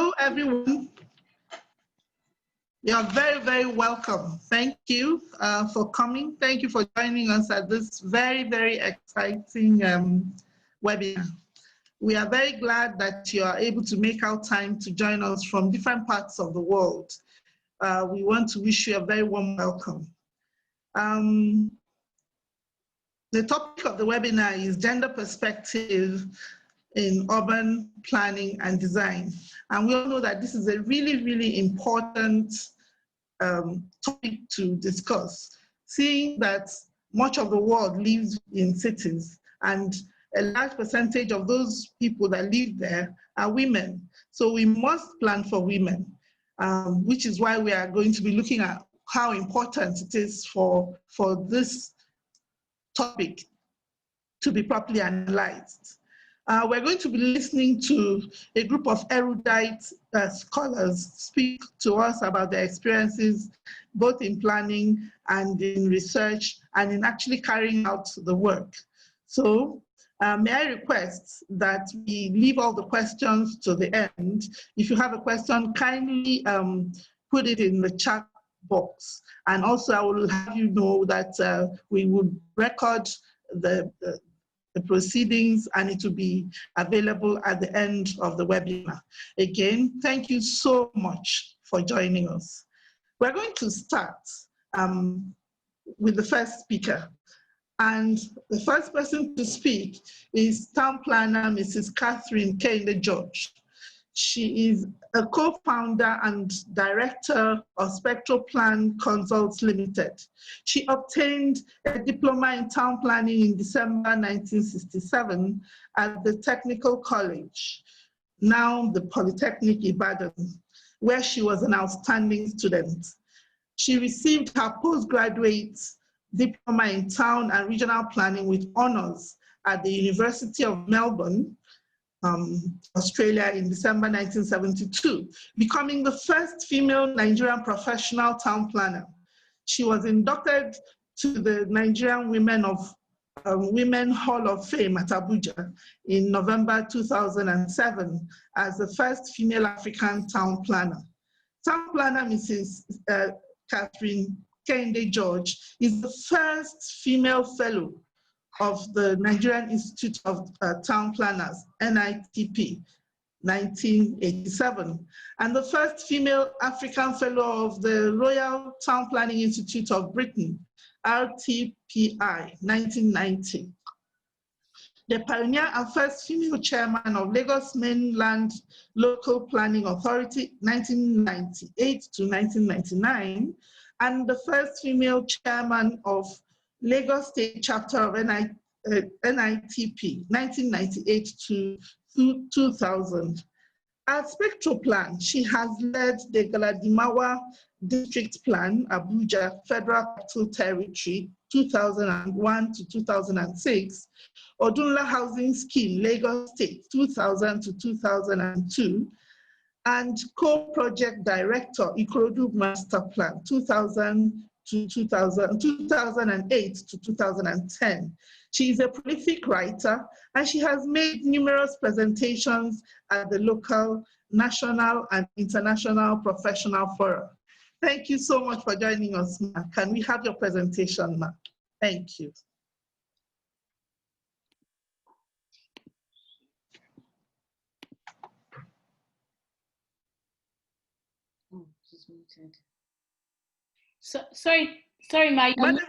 Hello, everyone. You're very, very welcome. Thank you for coming. Thank you for joining us at this very, very exciting webinar. We are very glad that you are able to make out time to join us from different parts of the world. We want to wish you a very warm welcome. The topic of the webinar is gender perspective in urban planning and design. And we all know that this is a really, really important topic to discuss, seeing that much of the world lives in cities and a large percentage of those people that live there are women. So we must plan for women, which is why we are going to be looking at how important it is for this topic to be properly analyzed. We're going to be listening to a group of erudite scholars speak to us about their experiences, both in planning and in research and in actually carrying out the work. So may I request that we leave all the questions to the end. If you have a question, kindly put it in the chat box. And also I will have you know that we would record the proceedings and it will be available at the end of the webinar. Again, thank you so much for joining us. We're going to start with the first speaker. And the first person to speak is town planner, Mrs. Catherine Kende-George. She is a co-founder and director of Spectroplan Konsult Limited. She obtained a diploma in town planning in December 1967 at the Technical College, now the Polytechnic Ibadan, where she was an outstanding student. She received her postgraduate diploma in town and regional planning with honors at the University of Melbourne, Australia in December 1972, becoming the first female Nigerian professional town planner. She was inducted to the Nigerian Women Hall of Fame at Abuja in November 2007 as the first female African town planner. Town planner Mrs. Catherine Kende-George is the first female fellow of the Nigerian Institute of Town Planners, NITP, 1987, and the first female African fellow of the Royal Town Planning Institute of Britain, RTPI, 1990. The pioneer and first female chairman of Lagos Mainland Local Planning Authority, 1998 to 1999, and the first female chairman of Lagos State Chapter of NITP, 1998 to 2000. At Spectroplan, she has led the Galadimawa District Plan, Abuja Federal Capital Territory, 2001 to 2006, Odunla Housing Scheme, Lagos State, 2000 to 2002, and co-project director, Ikorodu Master Plan, 2008 to 2010. She is a prolific writer and she has made numerous presentations at the local, national, and international professional fora. Thank you so much for joining us, Ma. Can we have your presentation, Ma? Thank you. Oh, she's muted. So, sorry, Ma. Madam,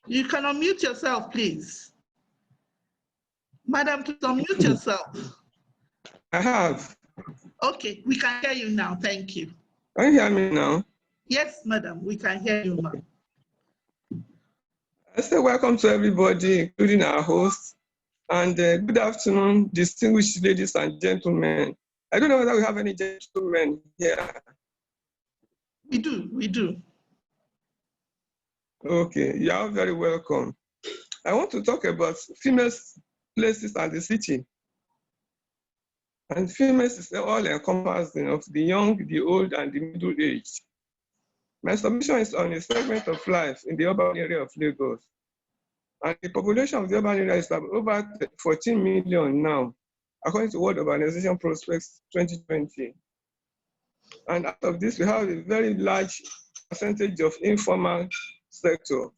you can unmute yourself, please. Madam, please unmute yourself. I have. Okay, we can hear you now. Thank you. Can you hear me now? Yes, madam, we can hear you, ma'am. I say welcome to everybody, including our hosts, and good afternoon, distinguished ladies and gentlemen. I don't know whether we have any gentlemen here. We do. Okay, you are very welcome. I want to talk about female places and the city. And females is all encompassing of the young, the old, and the middle age. My submission is on a segment of life in the urban area of Lagos. And the population of the urban area is over 14 million now, according to World Urbanization Prospects 2020. And out of this, we have a very large percentage of informal sector.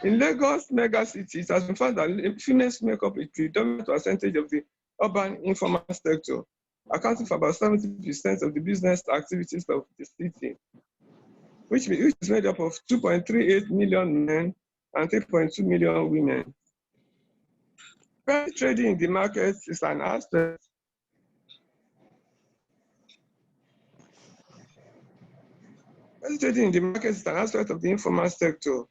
In Lagos megacity, it has been found that females make up a predominant percentage of the urban informal sector, accounting for about 70% of the business activities of the city, which is made up of 2.38 million men and 3.2 million women. Trading in the market is an aspect. Trading in the market is an aspect of the informal sector,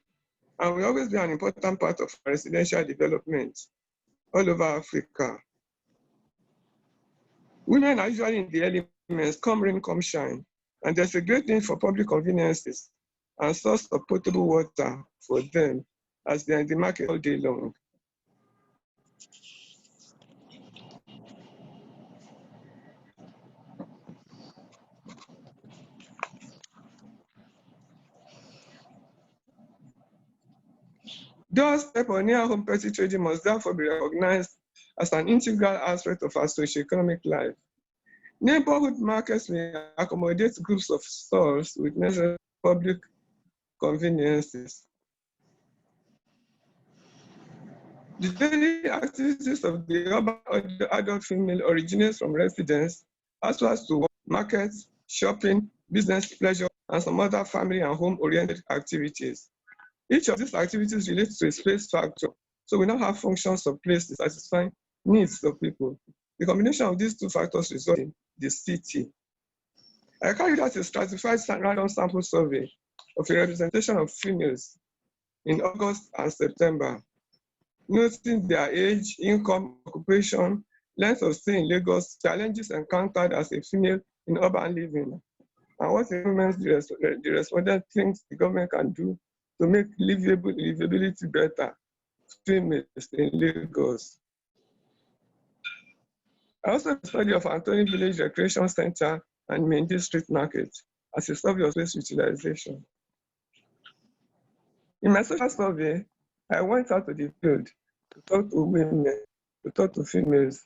and will always be an important part of residential development all over Africa. Women are usually in the elements, come rain, come shine, and there's a great need for public conveniences and source of potable water for them as they're in the market all day long. Doorstep or near home petty trading must therefore be recognized as an integral aspect of our socioeconomic life. Neighborhood markets may accommodate groups of stores with necessary public conveniences. The daily activities of the urban adult female originates from residence, as well as to work, markets, shopping, business, pleasure, and some other family and home-oriented activities. Each of these activities relates to a space factor, so we now have functions of places satisfying needs of people. The combination of these two factors results in the city. I carried out a stratified random sample survey of a representation of females in August and September, noting their age, income, occupation, length of stay in Lagos, challenges encountered as a female in urban living, and what improvements the respondent thinks the government can do to make livability better for females in Lagos. I also did a study of Anthony Village Recreation Center and Mendy Street Market as a survey of space utilization. In my social survey, I went out to the field to talk to women, to talk to females.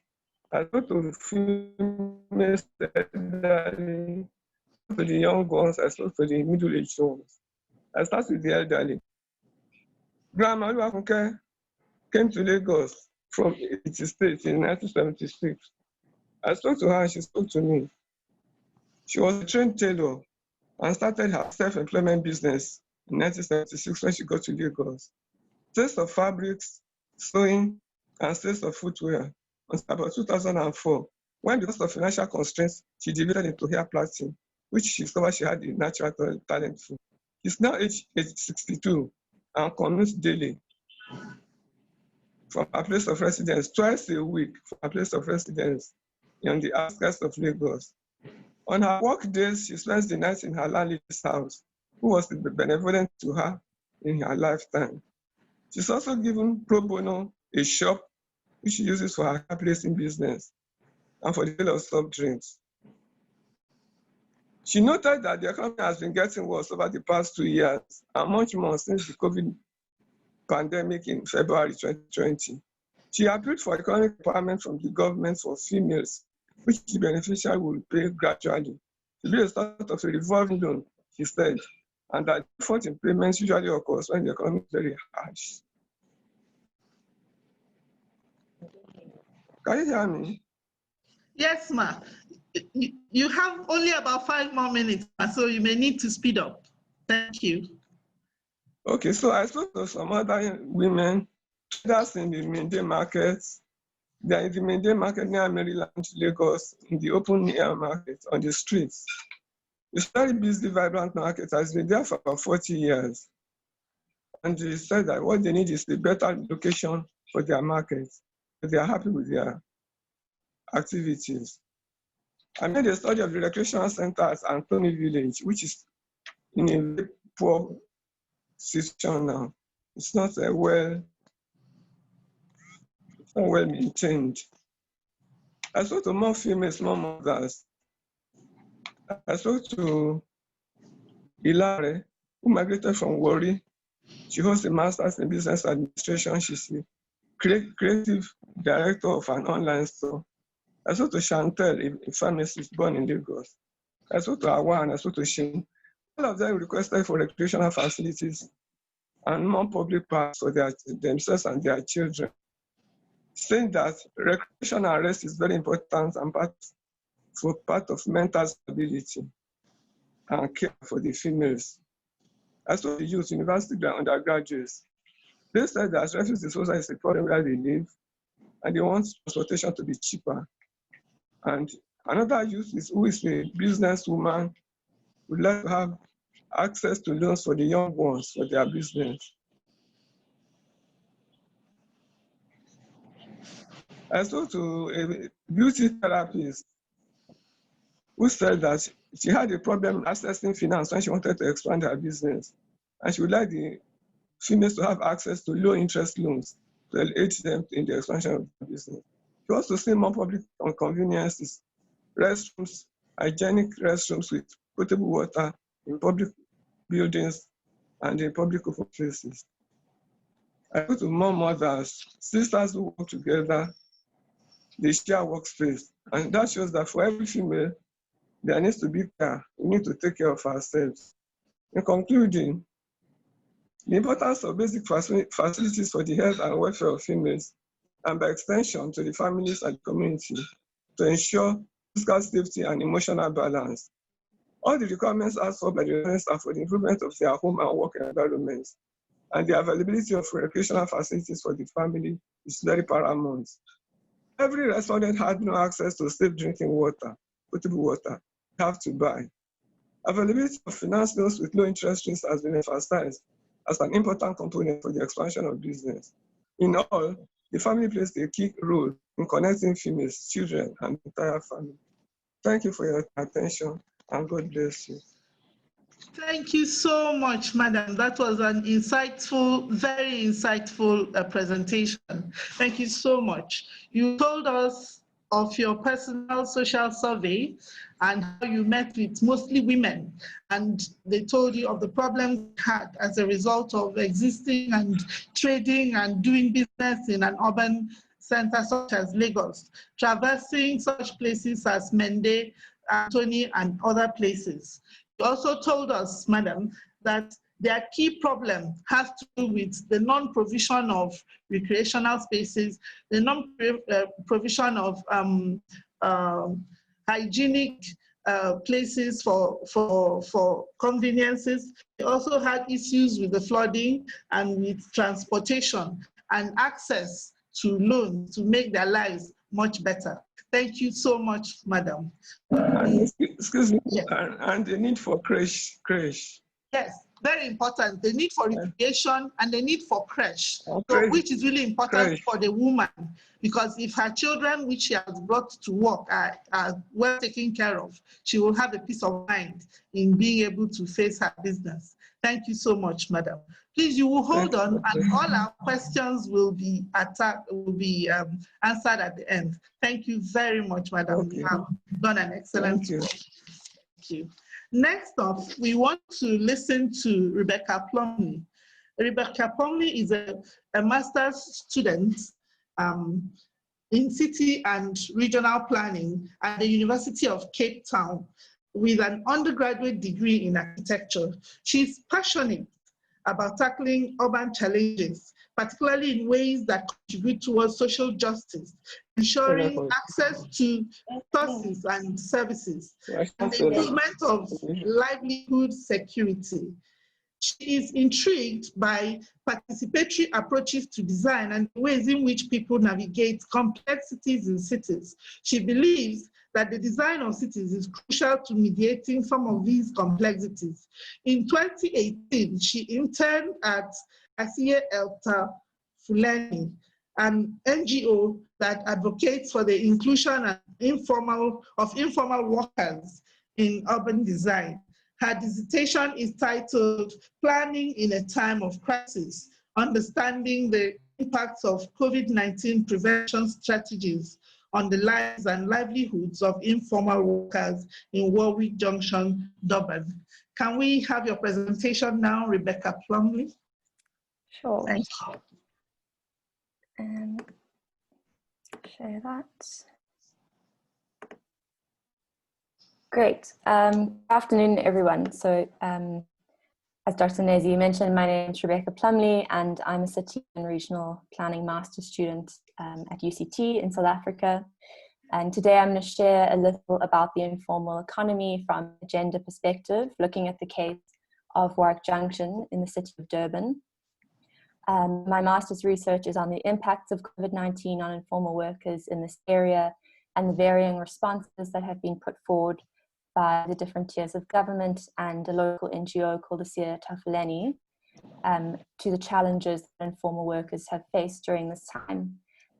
I talked to females, elderly, to the young ones, I spoke to the middle-aged ones. I started with the elderly. Grandma Oluwafunke came to Lagos from its state in 1976. I spoke to her and she spoke to me. She was a trained tailor and started her self-employment business in 1976 when she got to Lagos. Sales of fabrics, sewing, and sales of footwear until about 2004, when because of financial constraints, she deviated into hair plaiting, which she discovered she had a natural talent for. She's now age 62 and commutes daily from her place of residence, twice a week from her place of residence on the outskirts of Lagos. On her work days, she spends the night in her landlady's house, who was benevolent to her in her lifetime. She's also given pro bono a shop which she uses for her placing business and for the sale of soft drinks. She noted that the economy has been getting worse over the past 2 years and much more since the COVID pandemic in February 2020. She appealed for economic empowerment from the government for females, which the beneficiary will pay gradually. To be a sort of a revolving loan, she said, and that default in payments usually occurs when the economy is very harsh. Can you hear me? Yes, ma. You have only about 5 more minutes, so you may need to speed up. Thank you. Okay, so I spoke to some other women, traders in the Mende markets. They are in the Mende market near Maryland, Lagos, in the open air market on the streets. It's very busy, vibrant market, has been there for about 40 years. And they said that what they need is a better location for their markets. They are happy with their activities. I made a study of the recreational center at Anthony Village, which is in a very poor situation now. It's not well maintained. I spoke to more females, more mothers. I spoke to Ilare, who migrated from Warri. She holds a master's in business administration. She's the creative director of an online store. I spoke to Chantel, a pharmacist born in Lagos. I spoke to Awan, I spoke to Shin. All of them requested for recreational facilities and more public parks for themselves and their children, saying that recreation and rest is very important and part of mental stability and care for the females. I spoke to the youth, university undergraduates. They said that refuse disposal is a problem where they live, and they want transportation to be cheaper. And another youth who is a businesswoman would like to have access to loans for the young ones for their business. I spoke to a beauty therapist who said that she had a problem accessing finance when she wanted to expand her business. And she would like the females to have access to low interest loans to aid them in the expansion of their business. She wants to see more public conveniences, restrooms, hygienic restrooms with potable water in public buildings and in public open places. I go to more mothers, sisters who work together, they share workspace. And that shows that for every female, there needs to be care. We need to take care of ourselves. In concluding, the importance of basic facilities for the health and welfare of females, and by extension to the families and the community, to ensure physical safety and emotional balance. All the requirements asked for by the parents are for the improvement of their home and work environments, and the availability of recreational facilities for the family is very paramount. Every respondent had no access to safe drinking water, potable water, have to buy. Availability of finance loans with low interest rates has been emphasized as an important component for the expansion of business. In all, the family plays a key role in connecting females, children, and the entire family. Thank you for your attention, and God bless you. Thank you so much, Madam. That was an insightful, very insightful presentation. Thank you so much. You told us of your personal social survey and how you met with mostly women, and they told you of the problems you had as a result of existing and trading and doing business in an urban center such as Lagos, traversing such places as Mende, Anthony, and other places. You also told us, Madam, that their key problem has to do with the non-provision of recreational spaces, the non-provision of hygienic places for conveniences. They also had issues with the flooding and with transportation and access to loans to make their lives much better. Thank you so much, Madam. Excuse me, yes. And the need for creche. Yes, very important. The need for recreation and the need for creche, so, which is really important for the woman, because if her children, which she has brought to work, are well taken care of, she will have a peace of mind in being able to face her business. Thank you so much, Madam. Please, you will hold on, and all our questions will be answered at the end. Thank you very much, Madam. Okay. You have done an excellent work. Thank you. Next up, we want to listen to Rebecca Plumbley. Rebecca Plumbley is a master's student in city and regional planning at the University of Cape Town with an undergraduate degree in architecture. She's passionate about tackling urban challenges, particularly in ways that contribute towards social justice, ensuring access to resources and services, and the improvement of livelihood security. She is intrigued by participatory approaches to design and ways in which people navigate complexities in cities. She believes that the design of cities is crucial to mediating some of these complexities. In 2018, she interned at Asiye Elta Fulani, an NGO that advocates for the inclusion and informal workers in urban design. Her dissertation is titled Planning in a Time of Crisis, Understanding the Impacts of COVID-19 Prevention Strategies on the lives and livelihoods of informal workers in Warwick Junction, Durban. Can we have your presentation now, Rebecca Plumbley? Sure. Thank you. Share that. Great. Good afternoon, everyone. So as Dr. Nnezi mentioned, my name is Rebecca Plumbley, and I'm a City and Regional Planning Master's student at UCT in South Africa. And today I'm going to share a little about the informal economy from a gender perspective, looking at the case of Warwick Junction in the city of Durban. My master's research is on the impacts of COVID-19 on informal workers in this area and the varying responses that have been put forward by the different tiers of government and a local NGO called the Siya Tafuleni to the challenges that informal workers have faced during this time.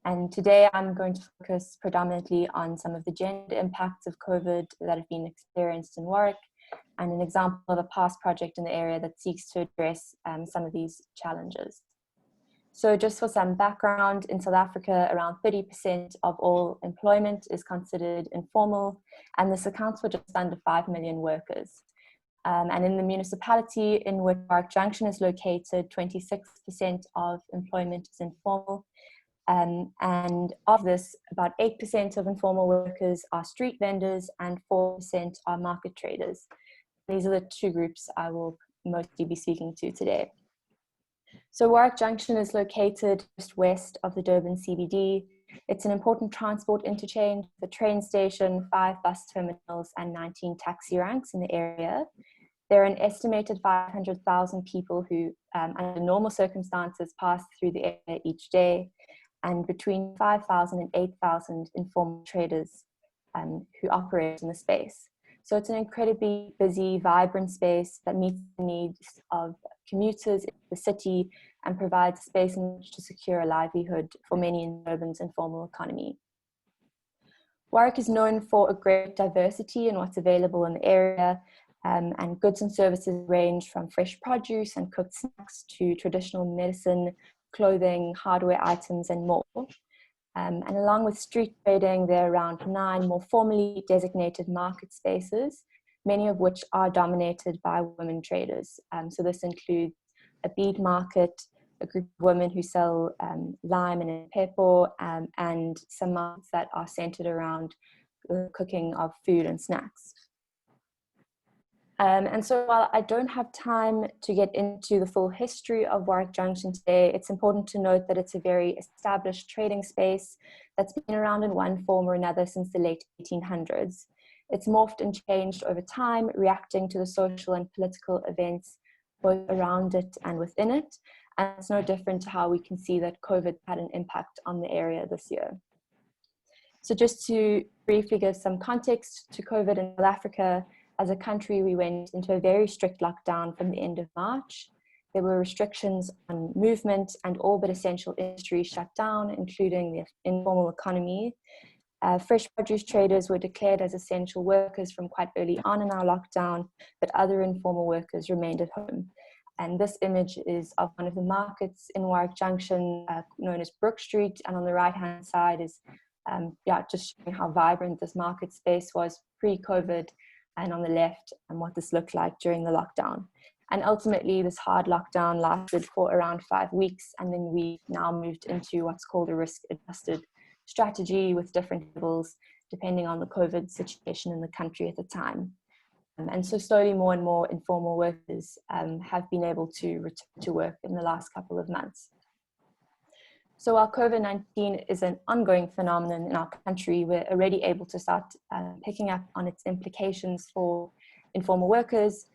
And today I'm going to focus predominantly on some of the gender impacts of COVID that have been experienced in Warwick, and an example of a past project in the area that seeks to address some of these challenges. So just for some background, in South Africa, around 30% of all employment is considered informal, and this accounts for just under 5 million workers. And in the municipality in which Warwick Junction is located, 26% of employment is informal. And of this, about 8% of informal workers are street vendors and 4% are market traders. These are the two groups I will mostly be speaking to today. So Warwick Junction is located just west of the Durban CBD. It's an important transport interchange, the train station, 5 bus terminals, and 19 taxi ranks in the area. There are an estimated 500,000 people who, under normal circumstances, pass through the area each day, and between 5,000 and 8,000 informal traders who operate in the space. So it's an incredibly busy, vibrant space that meets the needs of commuters in the city and provides space in which to secure a livelihood for many in Durban's informal economy. Warwick is known for a great diversity in what's available in the area, and goods and services range from fresh produce and cooked snacks to traditional medicine, clothing, hardware items, and more. And along with street trading, there are around 9 more formally designated market spaces, many of which are dominated by women traders. So this includes a bead market, a group of women who sell lime and pepper, and some markets that are centered around the cooking of food and snacks. And so while I don't have time to get into the full history of Warwick Junction today, it's important to note that it's a very established trading space that's been around in one form or another since the late 1800s. It's morphed and changed over time, reacting to the social and political events both around it and within it. And it's no different to how we can see that COVID had an impact on the area this year. So just to briefly give some context to COVID in South Africa, as a country, we went into a very strict lockdown from the end of March. There were restrictions on movement, and all but essential industries shut down, including the informal economy. Fresh produce traders were declared as essential workers from quite early on in our lockdown, but other informal workers remained at home. And this image is of one of the markets in Warwick Junction, known as Brook Street, and on the right-hand side is just showing how vibrant this market space was pre-COVID, and on the left, and what this looked like during the lockdown. And ultimately, this hard lockdown lasted for around 5 weeks, and then we now moved into what's called a risk-adjusted strategy with different levels, depending on the COVID situation in the country at the time. And so slowly more and more informal workers have been able to return to work in the last couple of months. So while COVID-19 is an ongoing phenomenon in our country, we're already able to start picking up on its implications for informal workers,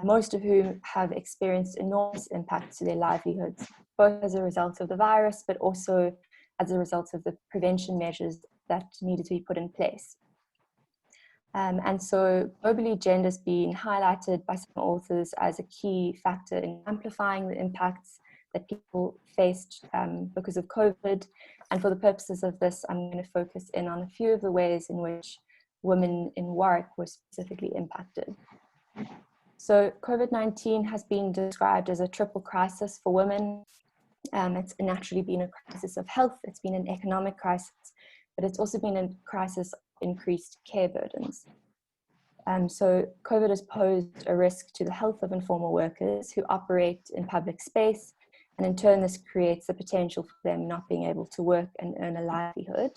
most of whom have experienced enormous impacts to their livelihoods, both as a result of the virus, but also as a result of the prevention measures that needed to be put in place. And so globally, gender's been highlighted by some authors as a key factor in amplifying the impacts that people faced because of COVID. And for the purposes of this, I'm going to focus in on a few of the ways in which women in Warwick were specifically impacted. So COVID-19 has been described as a triple crisis for women. It's naturally been a crisis of health, it's been an economic crisis, but it's also been a crisis of increased care burdens. So COVID has posed a risk to the health of informal workers who operate in public space, and in turn this creates the potential for them not being able to work and earn a livelihood.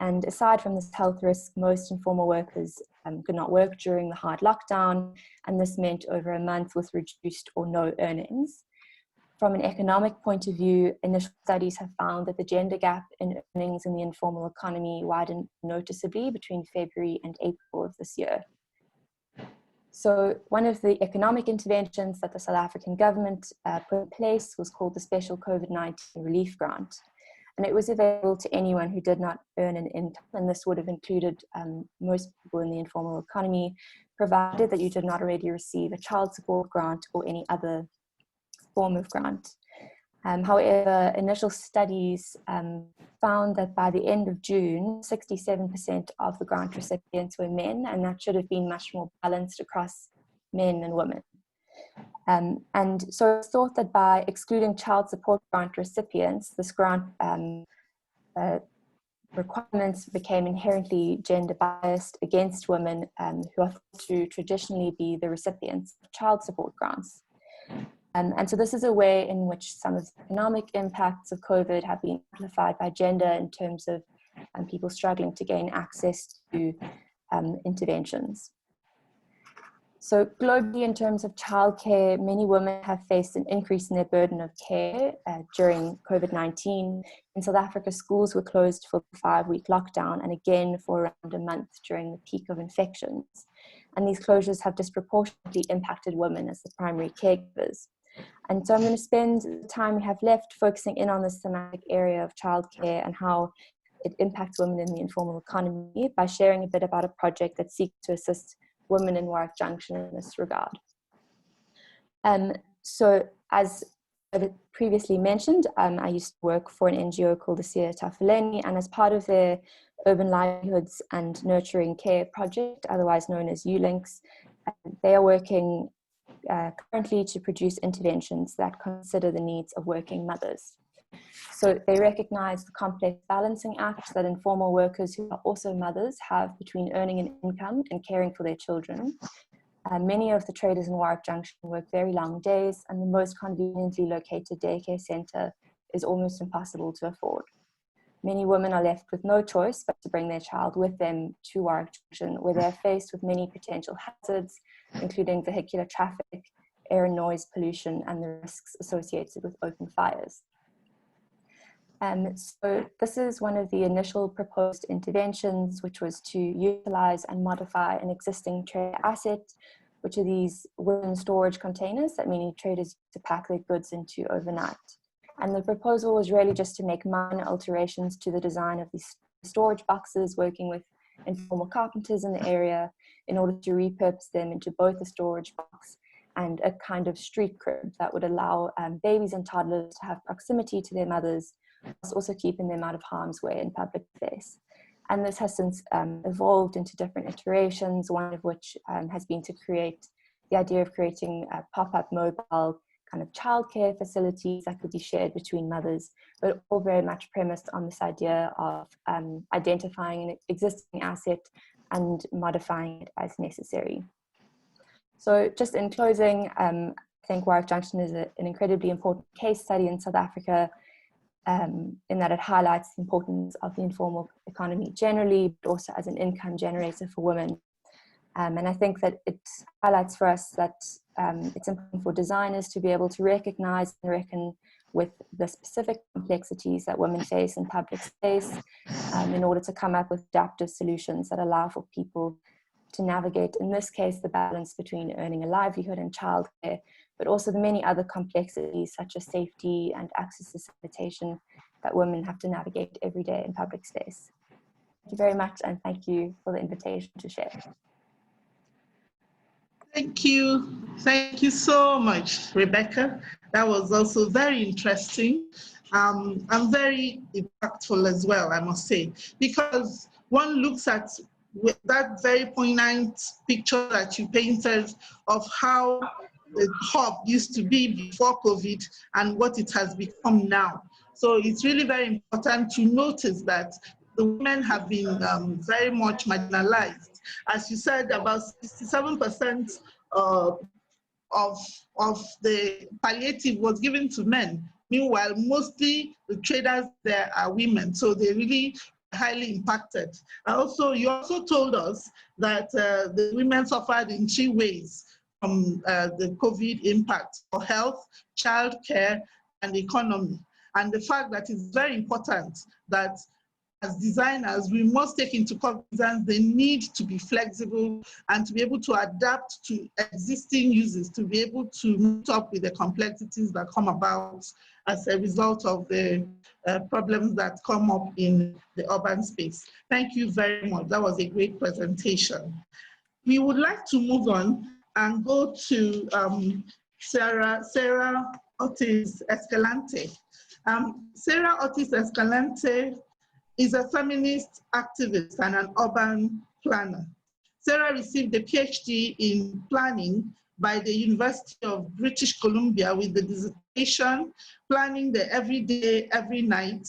And aside from this health risk, most informal workers could not work during the hard lockdown, and this meant over a month with reduced or no earnings. From an economic point of view, initial studies have found that the gender gap in earnings in the informal economy widened noticeably between February and April of this year. So one of the economic interventions that the South African government put in place was called the Special COVID-19 Relief Grant. And it was available to anyone who did not earn an income, and this would have included most people in the informal economy, provided that you did not already receive a child support grant or any other form of grant. However, initial studies found that by the end of June, 67% of the grant recipients were men, and that should have been much more balanced across men and women. And so it's thought that by excluding child support grant recipients, this grant requirements became inherently gender biased against women who are thought to traditionally be the recipients of child support grants. And so this is a way in which some of the economic impacts of COVID have been amplified by gender in terms of people struggling to gain access to interventions. So globally, in terms of childcare, many women have faced an increase in their burden of care during COVID-19. In South Africa, schools were closed for the 5-week lockdown and again for around a month during the peak of infections. And these closures have disproportionately impacted women as the primary caregivers. And so I'm going to spend the time we have left focusing in on this thematic area of childcare and how it impacts women in the informal economy by sharing a bit about a project that seeks to assist women in Warwick Junction in this regard. So as I previously mentioned, I used to work for an NGO called the Sia Tafeleni, and as part of their Urban Livelihoods and Nurturing Care project, otherwise known as ULINKS, they are working currently to produce interventions that consider the needs of working mothers. So they recognize the complex balancing act that informal workers who are also mothers have between earning an income and caring for their children. Many of the traders in Warwick Junction work very long days, and the most conveniently located daycare centre is almost impossible to afford. Many women are left with no choice but to bring their child with them to Warwick Junction, where they are faced with many potential hazards, including vehicular traffic, air and noise pollution, and the risks associated with open fires. So this is one of the initial proposed interventions, which was to utilize and modify an existing trader asset, which are these wooden storage containers that many traders use to pack their goods into overnight. And the proposal was really just to make minor alterations to the design of these storage boxes, working with informal carpenters in the area in order to repurpose them into both a storage box and a kind of street crib that would allow babies and toddlers to have proximity to their mothers, whilst also keeping them out of harm's way in public space. And this has since evolved into different iterations, one of which has been to create the idea of creating a pop-up mobile kind of childcare facilities that could be shared between mothers, but all very much premised on this idea of identifying an existing asset and modifying it as necessary. So just in closing, I think Warwick Junction is an incredibly important case study in South Africa, in that it highlights the importance of the informal economy generally, but also as an income generator for women. And I think that it highlights for us that it's important for designers to be able to recognize and reckon with the specific complexities that women face in public space in order to come up with adaptive solutions that allow for people to navigate, in this case, the balance between earning a livelihood and childcare, but also the many other complexities such as safety and access to sanitation that women have to navigate every day in public space. Thank you very much, and thank you for the invitation to share. Thank you. Thank you so much, Rebecca. That was also very interesting and very impactful as well, I must say, because one looks at with that very poignant picture that you painted of how the hub used to be before COVID and what it has become now. So it's really very important to notice that the women have been very much marginalized. As you said, about 67% of the palliative was given to men. Meanwhile, mostly the traders there are women. So they really highly impacted. You also told us that the women suffered in 3 ways from the COVID impact: for health, childcare, and economy. And the fact that it's very important that as designers, we must take into cognizance the need to be flexible and to be able to adapt to existing uses, to be able to meet up with the complexities that come about as a result of the problems that come up in the urban space. Thank you very much. That was a great presentation. We would like to move on and go to Sara Ortiz Escalante. Sara Ortiz Escalante is a feminist activist and an urban planner. Sara received a PhD in planning by the University of British Columbia with the dissertation Planning the Everyday, Every Night,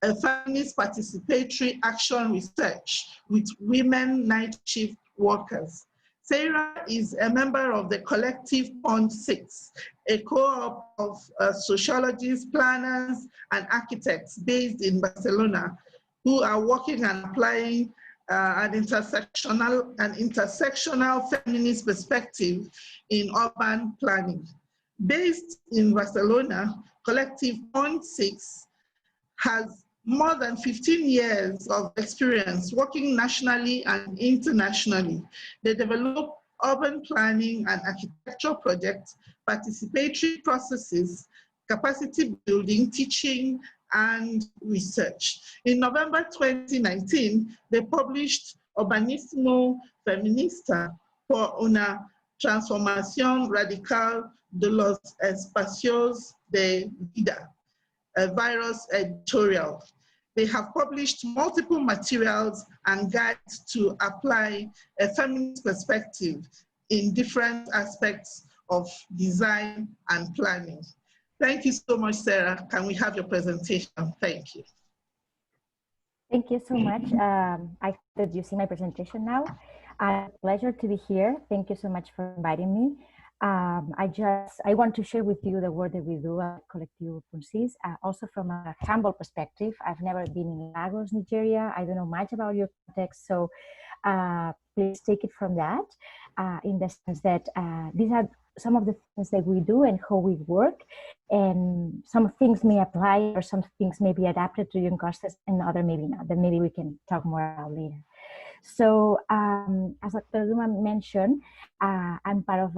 a feminist participatory action research with women night shift workers. Sara is a member of the collective Punt 6, a co-op of sociologists, planners, and architects based in Barcelona who are working and applying an intersectional feminist perspective in urban planning. Based in Barcelona, Collective Punt 6 has more than 15 years of experience working nationally and internationally. They develop urban planning and architectural projects, participatory processes, capacity building, teaching, and research. In November 2019, they published Urbanismo Feminista por una transformación radical de los espacios de vida, a Virus editorial. They have published multiple materials and guides to apply a feminist perspective in different aspects of design and planning. Thank you so much, Sara. Can we have your presentation? Thank you. Thank you so much. I hope that you see my presentation now. A pleasure to be here. Thank you so much for inviting me. I want to share with you the work that we do at Collective Punt 6. Also from a humble perspective, I've never been in Lagos, Nigeria. I don't know much about your context, so please take it from that, in the sense that these are some of the things that we do and how we work, and some things may apply or some things may be adapted to your courses and other maybe not. Then maybe we can talk more about later. So as Dr. Uduma mentioned, I'm part of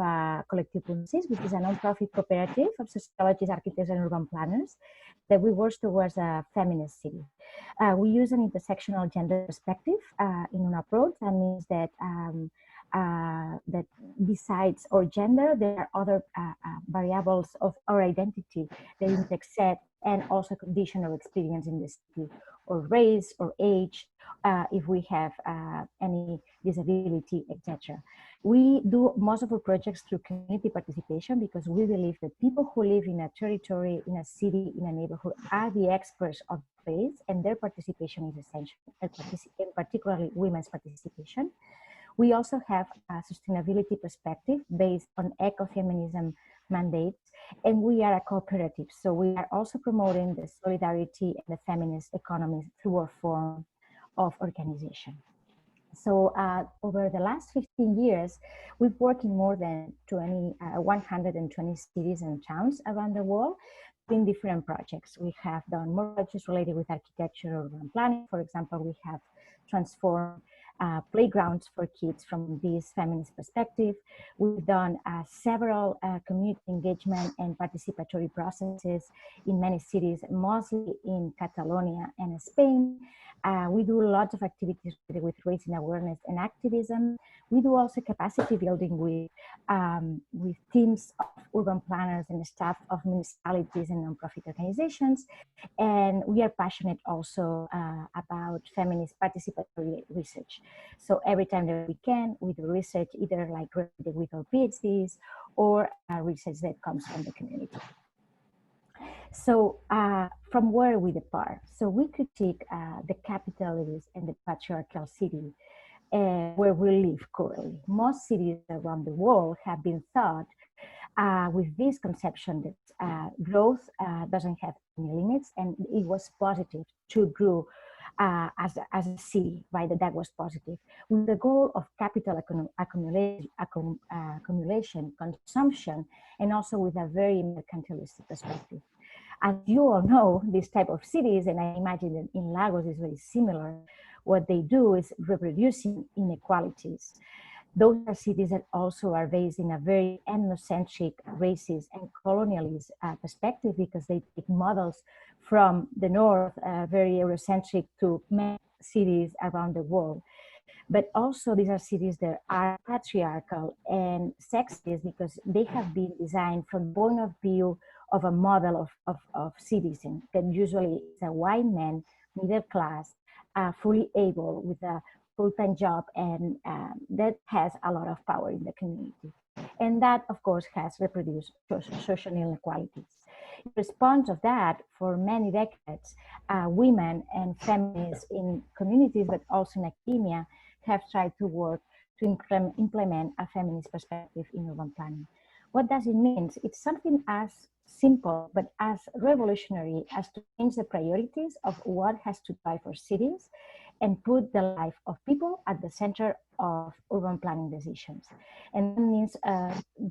Collective Punt 6, which is a non-profit cooperative of sociologists, architects, and urban planners that we work towards a feminist city. We use an intersectional gender perspective in an approach. That means that that besides our gender, there are other variables of our identity that intersect and also condition our experience in the city, or race, or age, if we have any disability, etc. We do most of our projects through community participation because we believe that people who live in a territory, in a city, in a neighborhood are the experts of the place, and their participation is essential, and particularly women's participation. We also have a sustainability perspective based on ecofeminism mandates, and we are a cooperative. So we are also promoting the solidarity and the feminist economy through our form of organization. So over the last 15 years, we've worked in more than 120 cities and towns around the world in different projects. We have done more projects related with architecture or urban planning. For example, we have transformed playgrounds for kids from this feminist perspective. We've done several community engagement and participatory processes in many cities, mostly in Catalonia and Spain. We do lots of activities with raising awareness and activism. We do also capacity building with teams of urban planners and staff of municipalities and nonprofit organizations. And we are passionate also about feminist participatory research. So every time that we can, we do research either like with our PhDs or research that comes from the community. So from where we depart, so we critique the capitalism and the patriarchal city where we live currently. Most cities around the world have been thought with this conception that growth doesn't have any limits, and it was positive to grow as a city, right? That was positive, with the goal of capital accumulation, consumption, and also with a very mercantilistic perspective. As you all know, this type of cities, and I imagine that in Lagos is very similar, what they do is reproducing inequalities. Those are cities that also are based in a very ethnocentric, racist, and colonialist perspective, because they take models from the north, very Eurocentric, to many cities around the world. But also these are cities that are patriarchal and sexist because they have been designed from the point of view of a model of citizen that usually is a white man, middle class, fully able with a full-time job, and that has a lot of power in the community. And that, of course, has reproduced social inequalities. In response of that, for many decades, women and feminists in communities, but also in academia, have tried to work to implement a feminist perspective in urban planning. What does it mean? It's something as simple but as revolutionary as to change the priorities of what has to drive our cities and put the life of people at the center of urban planning decisions. And that means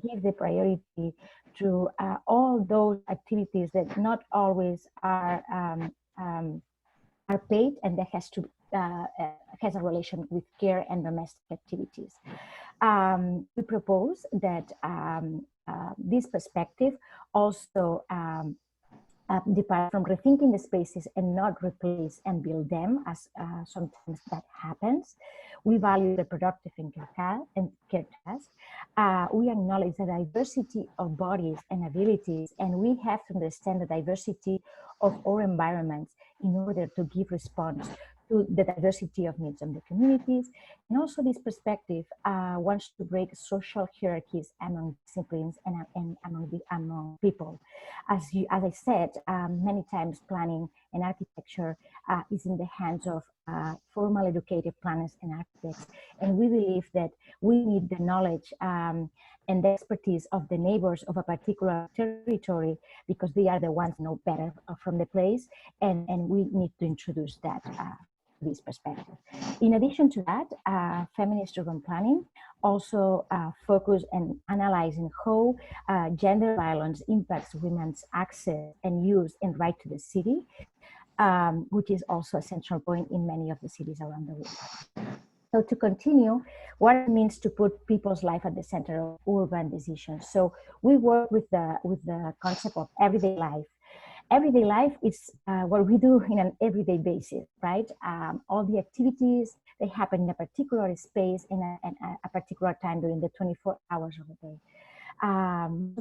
give the priority to all those activities that not always are paid, and that has to has a relation with care and domestic activities. We propose that this perspective also depart from rethinking the spaces and not replace and build them, as sometimes that happens. We value the productive and care task. We acknowledge the diversity of bodies and abilities, and we have to understand the diversity of our environments in order to give response to the diversity of needs of the communities. And also this perspective wants to break social hierarchies among disciplines and among people. As I said, many times planning and architecture is in the hands of formal educated planners and architects. And we believe that we need the knowledge and the expertise of the neighbors of a particular territory, because they are the ones who know better from the place, and we need to introduce that this perspective. In addition to that, feminist urban planning also focus on analyzing how gender violence impacts women's access and use and right to the city, which is also a central point in many of the cities around the world. So to continue, what it means to put people's life at the center of urban decisions. So we work with the concept of everyday life. Everyday life is what we do in an everyday basis, right? All the activities, they happen in a particular space in a particular time during the 24 hours of the day.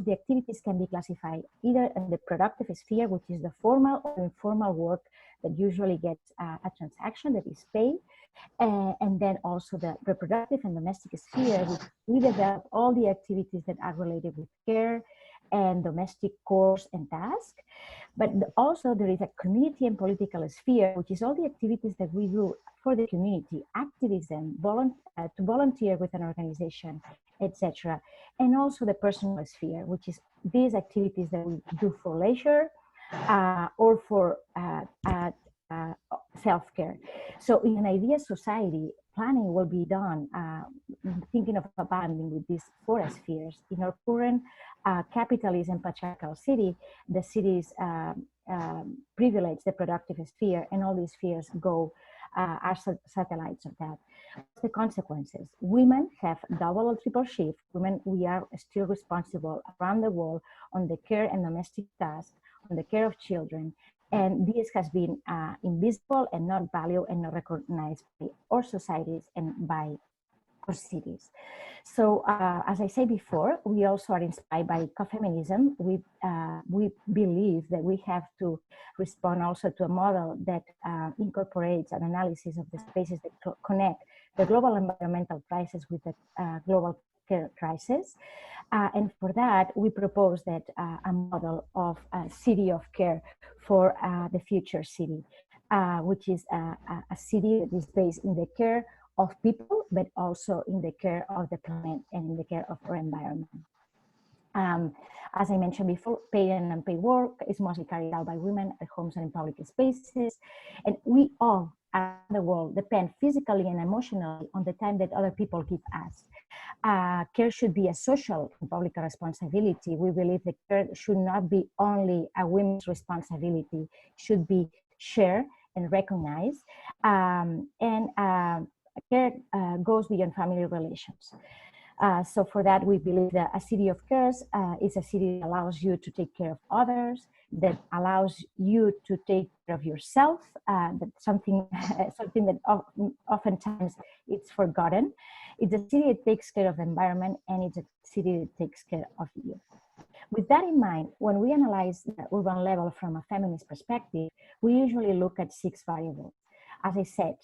The activities can be classified either in the productive sphere, which is the formal or informal work that usually gets a transaction that is paid, and then also the reproductive and domestic sphere, which we develop all the activities that are related with care and domestic chores and tasks. But also there is a community and political sphere, which is all the activities that we do for the community, activism, to volunteer with an organization, etc. And also the personal sphere, which is these activities that we do for leisure or for self-care. So in an ideal society, planning will be done thinking of abandoning with these four spheres. In our current capitalist and patriarchal city, the cities privilege the productive sphere, and all these spheres are satellites of that. What's the consequences? Women have double or triple shift. Women, we are still responsible around the world on the care and domestic tasks, on the care of children. And this has been invisible and not valued and not recognized by our societies and by our cities. So as I said before, we also are inspired by ecofeminism. We believe that we have to respond also to a model that incorporates an analysis of the spaces that connect the global environmental crisis with the global care crisis. And for that, we propose that a model of a city of care for the future city, which is a city that is based in the care of people, but also in the care of the planet and in the care of our environment. As I mentioned before, paid and unpaid work is mostly carried out by women at homes and in public spaces. And we all around the world depend physically and emotionally on the time that other people give us. Care should be a social and public responsibility. We believe that care should not be only a women's responsibility, it should be shared and recognized. Care goes beyond family relations. So for that, we believe that a city of cares is a city that allows you to take care of others, that allows you to take care of yourself. That's something that oftentimes it's forgotten. It's a city that takes care of the environment, and it's a city that takes care of you. With that in mind, when we analyze the urban level from a feminist perspective, we usually look at 6 variables. As I said,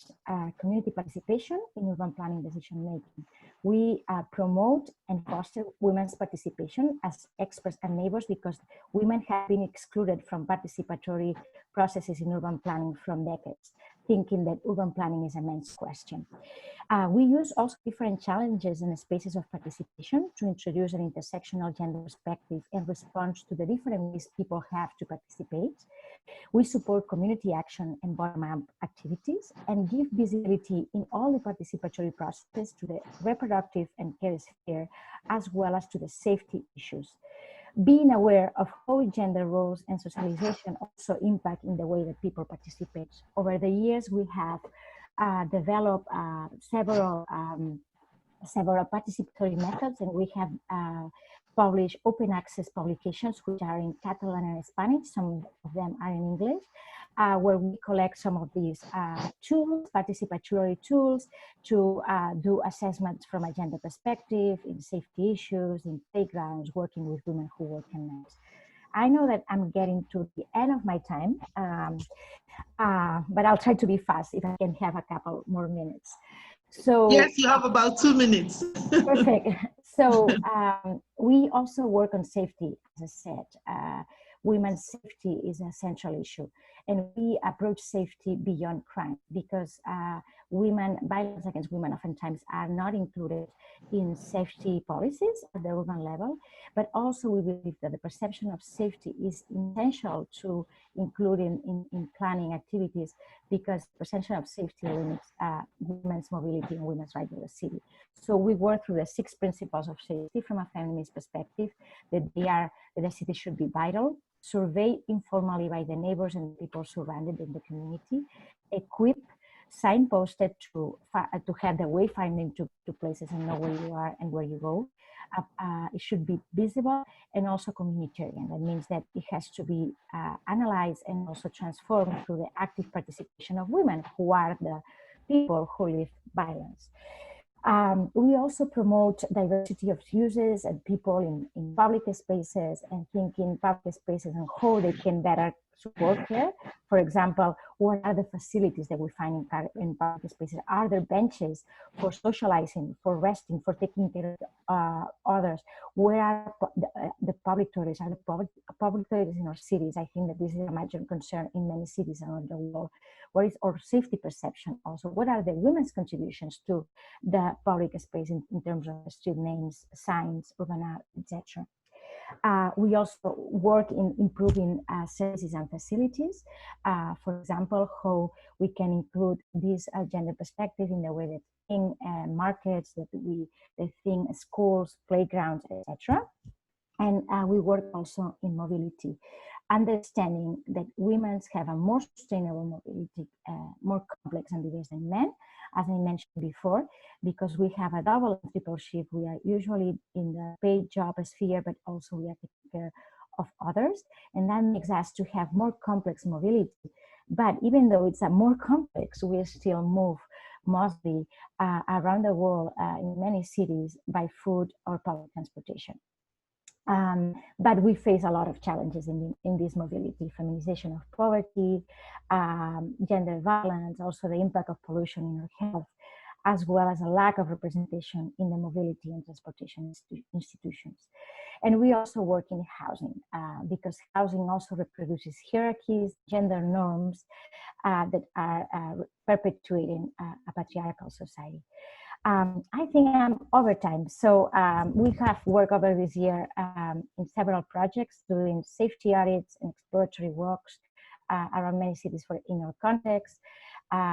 community participation in urban planning decision making. We promote and foster women's participation as experts and neighbors, because women have been excluded from participatory processes in urban planning from decades, thinking that urban planning is a men's question. We use also different challenges and spaces of participation to introduce an intersectional gender perspective and response to the different ways people have to participate. We support community action and bottom-up activities and give visibility in all the participatory processes to the reproductive and care sphere, as well as to the safety issues. Being aware of how gender roles and socialization also impact in the way that people participate. Over the years, we have developed several participatory methods, and we have published open access publications, which are in Catalan and Spanish. Some of them are in English, where we collect some of these tools, participatory tools, to do assessments from a gender perspective, in safety issues, in playgrounds, working with women who work in nights. I know that I'm getting to the end of my time, but I'll try to be fast if I can have a couple more minutes. So yes, you have about 2 minutes. Perfect. So we also work on safety, as I said. Women's safety is a central issue, and we approach safety beyond crime, because violence against women oftentimes are not included in safety policies at the urban level, but also we believe that the perception of safety is essential to include in planning activities, because perception of safety limits women's mobility and women's right to the city. So we work through the 6 principles of safety from a feminist perspective, that the city should be vital, surveyed informally by the neighbors and people surrounded in the community, equip, signposted to have the wayfinding to places and know where you are and where you go. It should be visible and also communitarian. That means that it has to be analyzed and also transformed through the active participation of women, who are the people who live violence. We also promote diversity of uses and people in public spaces, and thinking public spaces and how they can better support care. For example, what are the facilities that we find in public spaces? Are there benches for socializing, for resting, for taking care of others? Where are the public toilets? Are the public toilets in our cities? I think that this is a major concern in many cities around the world. What is our safety perception also? What are the women's contributions to the public space in terms of street names, signs, urban art, etc.? We also work in improving services and facilities. For example, how we can include this gender perspective in the way that in markets, that they think schools, playgrounds, etc. And we work also in mobility, understanding that women have a more sustainable mobility, more complex and diverse than men, as I mentioned before, because we have a double and triple shift. We are usually in the paid job sphere, but also we are taking care of others. And that makes us to have more complex mobility. But even though it's a more complex, we still move mostly around the world in many cities by foot or public transportation. But we face a lot of challenges in this mobility: feminization of poverty, gender violence, also the impact of pollution in our health, as well as a lack of representation in the mobility and transportation institutions. And we also work in housing, because housing also reproduces hierarchies, gender norms that are perpetuating a patriarchal society. I think I'm over time. So we have worked over this year in several projects, doing safety audits and exploratory walks around many cities in our context.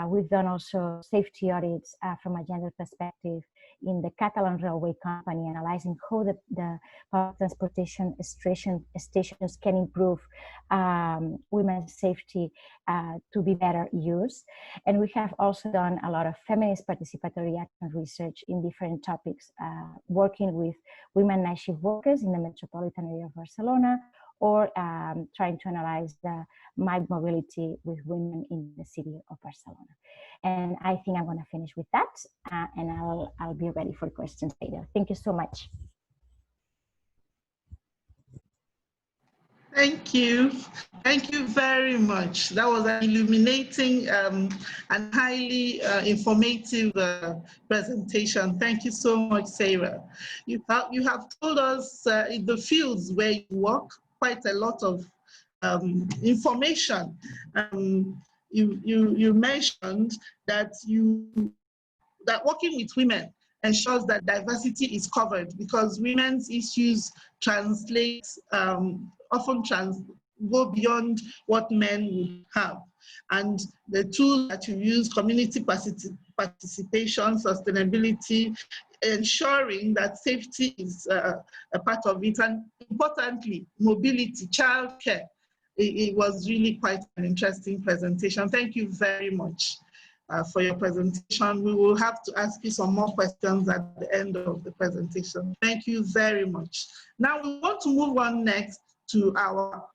We've done also safety audits from a gender perspective in the Catalan railway company, analyzing how the public transportation stations can improve women's safety to be better used. And we have also done a lot of feminist participatory action research in different topics, working with women night shift workers in the metropolitan area of Barcelona, or trying to analyze the mobility with women in the city of Barcelona. And I think I'm going to finish with that, and I'll be ready for questions later. Thank you so much. Thank you. Thank you very much. That was an illuminating and highly informative presentation. Thank you so much, Sara. You have told us in the fields where you work quite a lot of information. You mentioned that that working with women ensures that diversity is covered, because women's issues often go beyond what men would have. And the tools that you use, community participation, sustainability, ensuring that safety is a part of it, and importantly, mobility, childcare. It was really quite an interesting presentation. Thank you very much for your presentation. We will have to ask you some more questions at the end of the presentation. Thank you very much. Now we want to move on next to our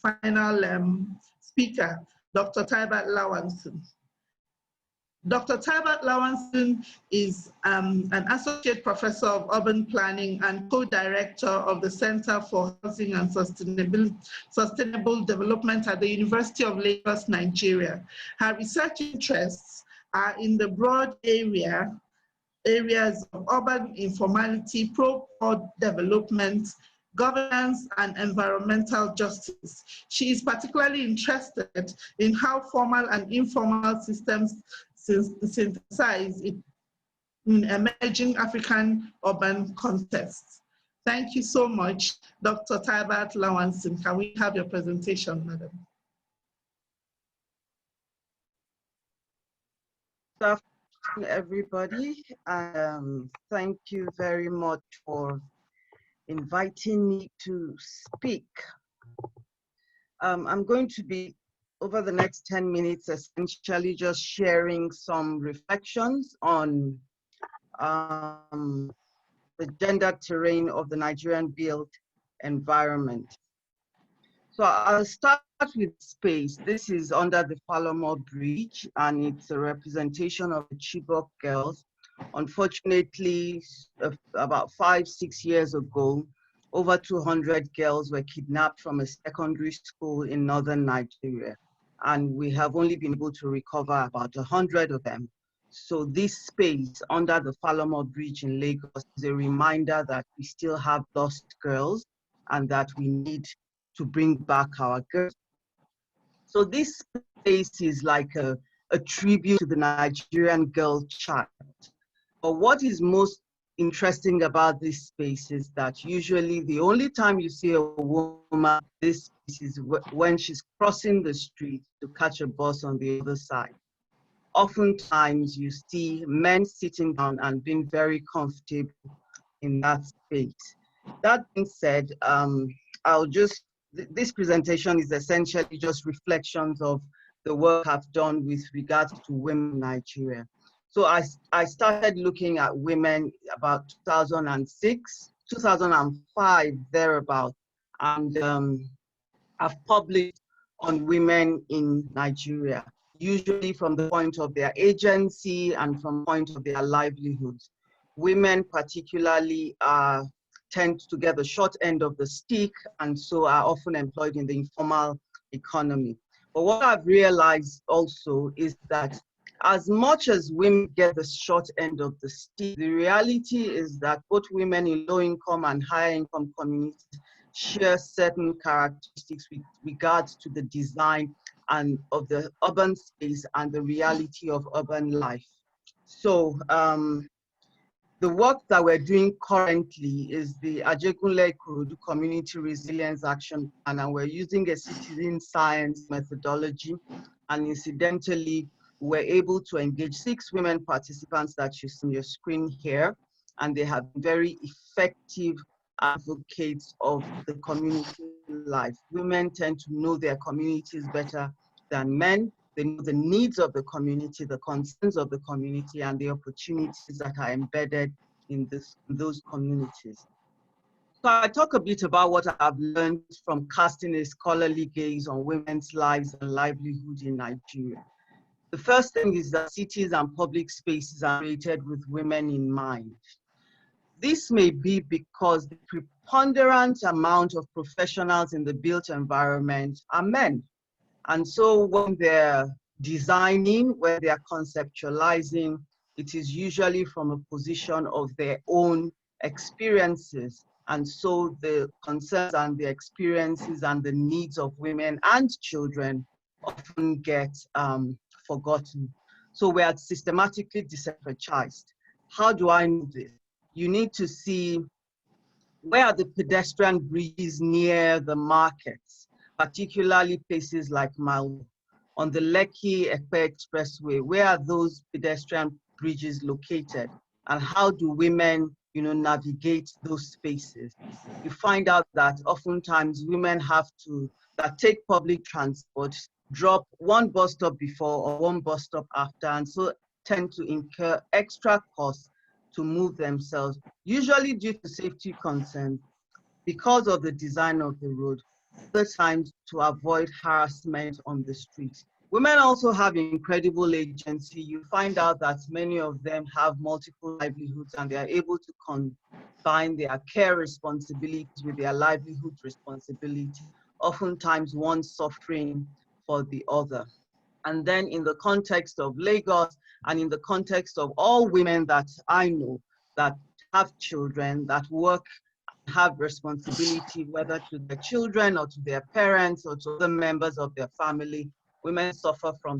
final speaker, Dr. Taibat Lawanson. Dr. Taibat Lawanson is an associate professor of urban planning and co-director of the Center for Housing and Sustainable Development at the University of Lagos, Nigeria. Her research interests are in the broad areas of urban informality, pro-poor development, governance, and environmental justice. She is particularly interested in how formal and informal systems synthesize it in emerging African urban contexts. Thank you so much, Dr. Taibat Lawanson. Can we have your presentation, madam? Good afternoon, everybody. Thank you very much for inviting me to speak. I'm going to be, over the next 10 minutes, essentially just sharing some reflections on the gender terrain of the Nigerian built environment. So I'll start with space. This is under the Falomore Bridge, and it's a representation of the Chibok girls. Unfortunately, about 5-6 years ago, over 200 girls were kidnapped from a secondary school in northern Nigeria, and we have only been able to recover about 100 of them. So this space under the Falomore Bridge in Lagos is a reminder that we still have lost girls and that we need to bring back our girls. So this space is like a tribute to the Nigerian girl child. But what is most interesting about this space is that usually the only time you see a woman this space is when she's crossing the street to catch a bus on the other side. Oftentimes you see men sitting down and being very comfortable in that space. That being said, this presentation is essentially just reflections of the work I've done with regards to women in Nigeria. So I started looking at women about 2006, 2005, thereabout, and I've published on women in Nigeria, usually from the point of their agency and from the point of their livelihoods. Women particularly tend to get the short end of the stick, and so are often employed in the informal economy. But what I've realized also is that as much as women get the short end of the stick, the reality is that both women in low-income and higher-income communities share certain characteristics with regards to the design and of the urban space and the reality of urban life. So the work that we're doing currently is the Ajegunle Ikorodu Community Resilience Action Plan, and we're using a citizen science methodology And incidentally, we're able to engage 6 women participants that you see on your screen here, and they have very effective advocates of the community life. Women tend to know their communities better than men. They know the needs of the community, the concerns of the community, and the opportunities that are embedded in those communities. So I talk a bit about what I've learned from casting a scholarly gaze on women's lives and livelihood in Nigeria. The first thing is that cities and public spaces are created with women in mind. This may be because the preponderant amount of professionals in the built environment are men. And so when they're designing, when they're conceptualizing, it is usually from a position of their own experiences. And so the concerns and the experiences and the needs of women and children often get forgotten. So we are systematically disenfranchised. How do I know this? You need to see where are the pedestrian bridges near the markets, particularly places like Malmo. On the Lekki-Epe Expressway, where are those pedestrian bridges located? And how do women, navigate those spaces? You find out that oftentimes women have to take public transport, drop one bus stop before or one bus stop after, and so tend to incur extra costs to move themselves, usually due to safety concerns, because of the design of the road, other times to avoid harassment on the streets. Women also have incredible agency. You find out that many of them have multiple livelihoods and they are able to combine their care responsibilities with their livelihood responsibility, oftentimes one suffering for the other. And then in the context of Lagos and in the context of all women that I know that have children, that work, have responsibility, whether to their children or to their parents or to other members of their family, women suffer from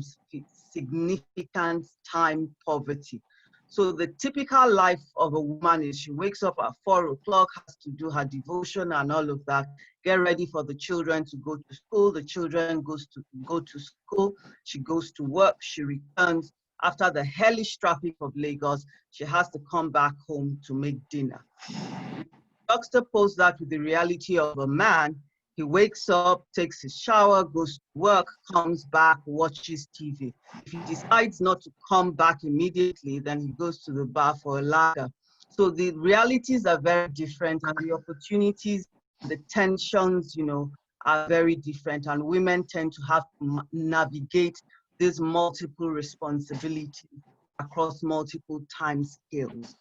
significant time poverty. So the typical life of a woman is she wakes up at 4 o'clock, has to do her devotion and all of that, get ready for the children to go to school. The children go to school. She goes to work. She returns. After the hellish traffic of Lagos, she has to come back home to make dinner. Juxtapose that with the reality of a man. He wakes up, takes his shower, goes to work, comes back, watches TV. If he decides not to come back immediately, then he goes to the bar for a lager. So the realities are very different, and the opportunities, the tensions, are very different, and women tend to have to navigate these multiple responsibilities across multiple time scales.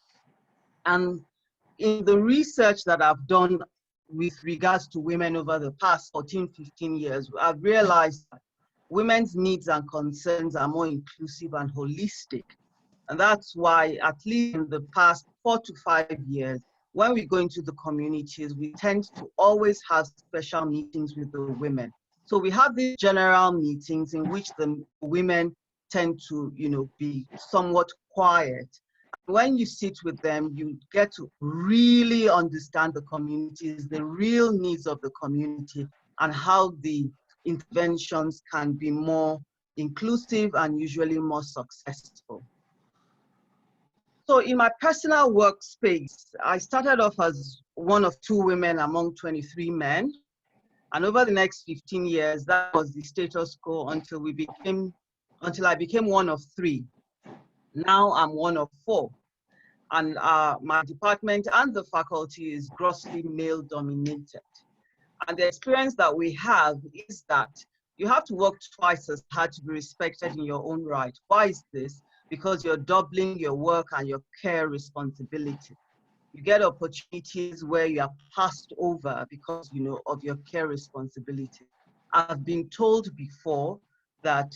And in the research that I've done with regards to women over the past 14, 15 years, I've realized that women's needs and concerns are more inclusive and holistic. And that's why, at least in the past 4 to 5 years, when we go into the communities, we tend to always have special meetings with the women. So we have these general meetings in which the women tend to, be somewhat quiet. When you sit with them, you get to really understand the communities, the real needs of the community, and how the interventions can be more inclusive and usually more successful. So in my personal workspace, I started off as one of 2 women among 23 men. And over the next 15 years, that was the status quo until I became one of 3. Now I'm one of 4. And my department and the faculty is grossly male dominated. And the experience that we have is that you have to work twice as hard to be respected in your own right. Why is this? Because you're doubling your work and your care responsibility. You get opportunities where you are passed over because, of your care responsibility. I've been told before that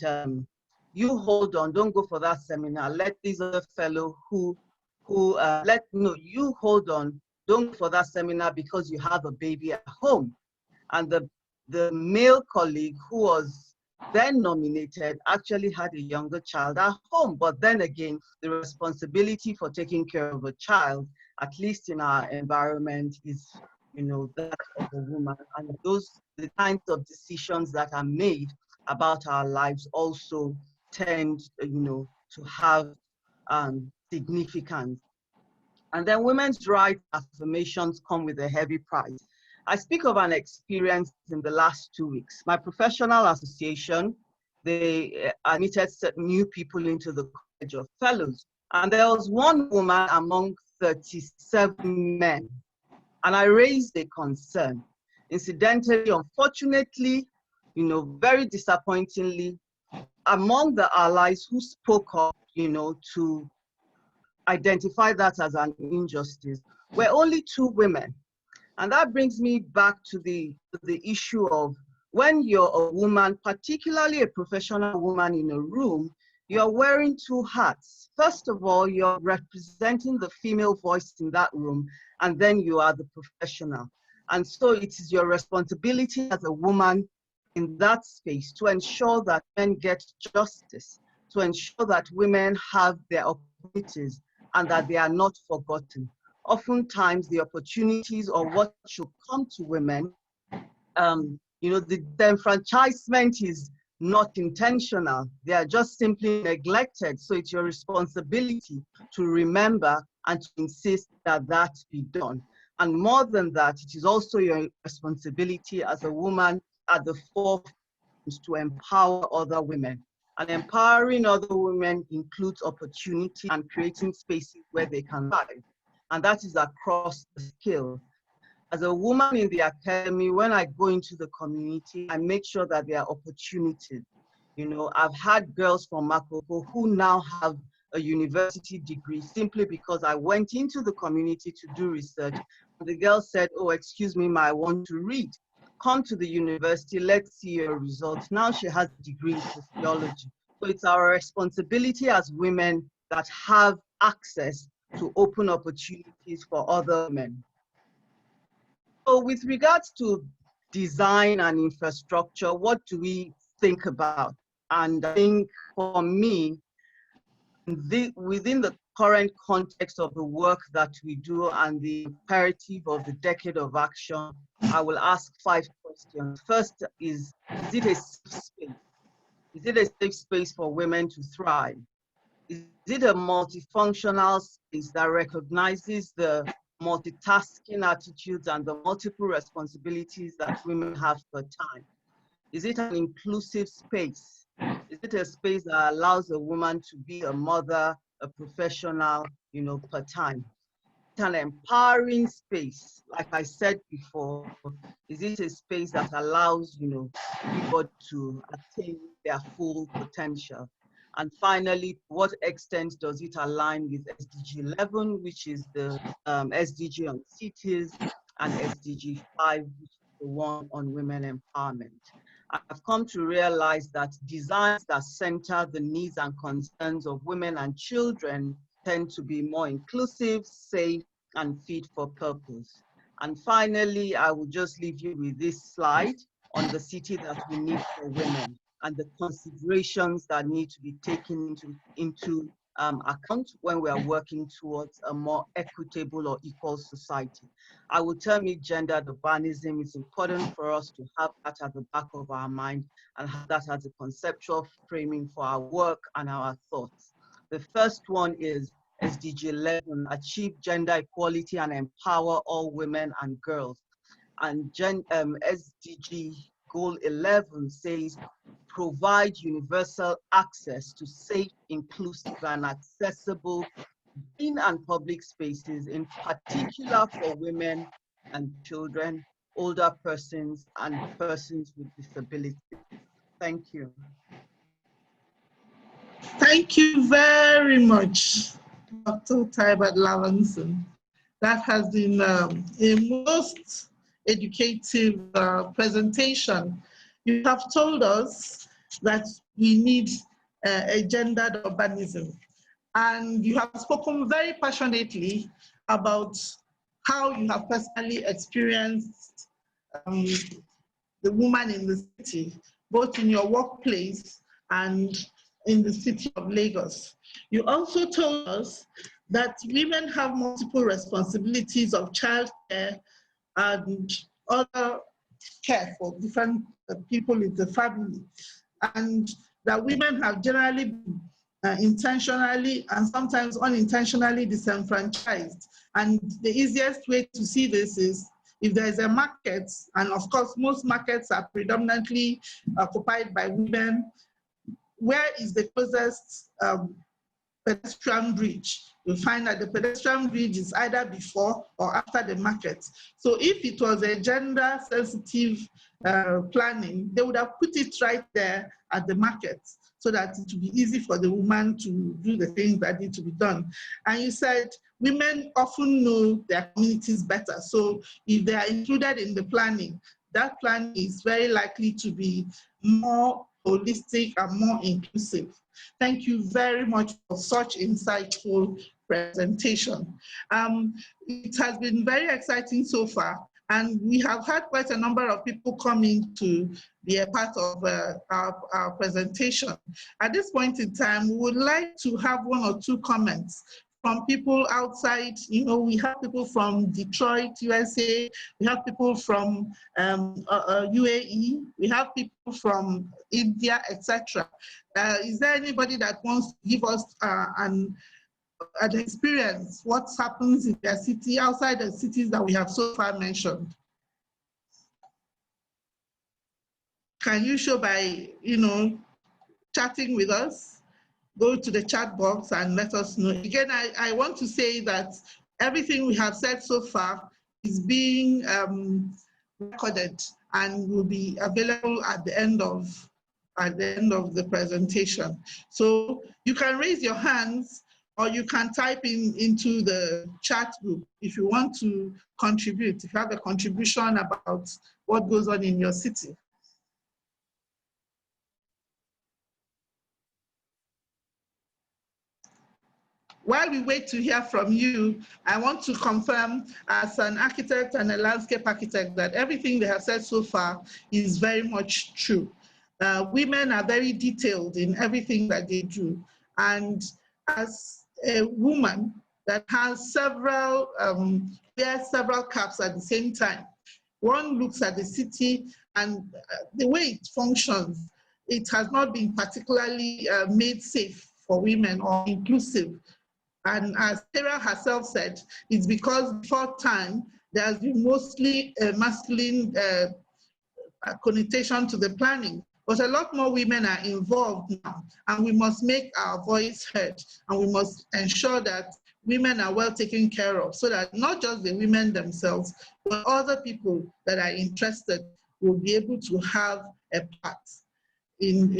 you hold on, don't go for that seminar. Let these other fellow you hold on, don't go for that seminar because you have a baby at home. And the male colleague who was then nominated actually had a younger child at home. But then again, the responsibility for taking care of a child, at least in our environment, is, that of a woman. And the kinds of decisions that are made about our lives also tend, to have significance. And then women's rights affirmations come with a heavy price. I speak of an experience in the last 2 weeks. My professional association, they admitted new people into the College of Fellows. And there was one woman among 37 men. And I raised a concern. Incidentally, unfortunately, very disappointingly, among the allies who spoke up, to identify that as an injustice, were only 2 women. And that brings me back to the issue of when you're a woman, particularly a professional woman in a room, you're wearing 2 hats. First of all, you're representing the female voice in that room, and then you are the professional. And so it is your responsibility as a woman in that space to ensure that men get justice, to ensure that women have their opportunities and that they are not forgotten. Oftentimes the opportunities or what should come to women, the enfranchisement is not intentional. They are just simply neglected. So it's your responsibility to remember and to insist that that be done. And more than that, it is also your responsibility as a woman at the forefront to empower other women. And empowering other women includes opportunity and creating spaces where they can thrive. And that is across the scale. As a woman in the academy, when I go into the community, I make sure that there are opportunities. I've had girls from Makoko who now have a university degree simply because I went into the community to do research. The girl said, "Oh, excuse me, I want to read. Come to the university, let's see your results." Now she has a degree in sociology. So it's our responsibility as women that have access to open opportunities for other women. So with regards to design and infrastructure, what do we think about? And I think for me, within the current context of the work that we do and the imperative of the decade of action, I will ask 5 questions. First is it a safe space? Is it a safe space for women to thrive? Is it a multifunctional space that recognizes the multitasking attitudes and the multiple responsibilities that women have per time? Is it an inclusive space? Is it a space that allows a woman to be a mother, a professional, per time? Is it an empowering space? Like I said before, is it a space that allows, everybody to attain their full potential? And finally, to what extent does it align with SDG 11, which is the SDG on cities, and SDG 5, which is the one on women empowerment? I've come to realize that designs that center the needs and concerns of women and children tend to be more inclusive, safe, and fit for purpose. And finally, I will just leave you with this slide on the city that we need for women and the considerations that need to be taken into account when we are working towards a more equitable or equal society. I would term it gendered urbanism. It's important for us to have that at the back of our mind and have that as a conceptual framing for our work and our thoughts. The first one is SDG 11, achieve gender equality and empower all women and girls. And SDG Goal 11 says, provide universal access to safe, inclusive, and accessible green and public spaces, in particular for women and children, older persons, and persons with disabilities. Thank you. Thank you very much, Dr. Taibat Lawanson. That has been a most educative presentation. You have told us that we need a gendered urbanism, and you have spoken very passionately about how you have personally experienced the woman in the city, both in your workplace and in the city of Lagos. You also told us that women have multiple responsibilities of childcare and other care for different people in the family. and that women have generally been intentionally and sometimes unintentionally disenfranchised. And the easiest way to see this is if there's a market, and of course most markets are predominantly occupied by women, where is the closest pedestrian bridge? You'll find that the pedestrian bridge is either before or after the market. So if it was a gender sensitive planning, they would have put it right there at the market so that it would be easy for the woman to do the things that need to be done. And you said women often know their communities better. So if they are included in the planning, that plan is very likely to be more holistic and more inclusive. Thank you very much for such insightful presentation. It has been very exciting so far, and we have had quite a number of people coming to be a part of our presentation. At this point in time, we would like to have one or two comments from people outside. You know, we have people from Detroit, USA, we have people from UAE, we have people from India, etc. Is there anybody that wants to give us an experience, what happens in their city, outside the cities that we have so far mentioned? Can you show by, you know, chatting with us? Go to the chat box and let us know. Again, I want to say that everything we have said so far is being recorded and will be available at the end of the presentation. So you can raise your hands or you can type into the chat group if you want to contribute, if you have a contribution about what goes on in your city. While we wait to hear from you, I want to confirm as an architect and a landscape architect that everything they have said so far is very much true. Women are very detailed in everything that they do. And as a woman that has several, wears several caps at the same time, one looks at the city and the way it functions, it has not been particularly made safe for women or inclusive. And as Sara herself said, it's because before time, there has been mostly a masculine connotation to the planning. But a lot more women are involved now, and we must make our voice heard, and we must ensure that women are well taken care of, so that not just the women themselves, but other people that are interested will be able to have a part in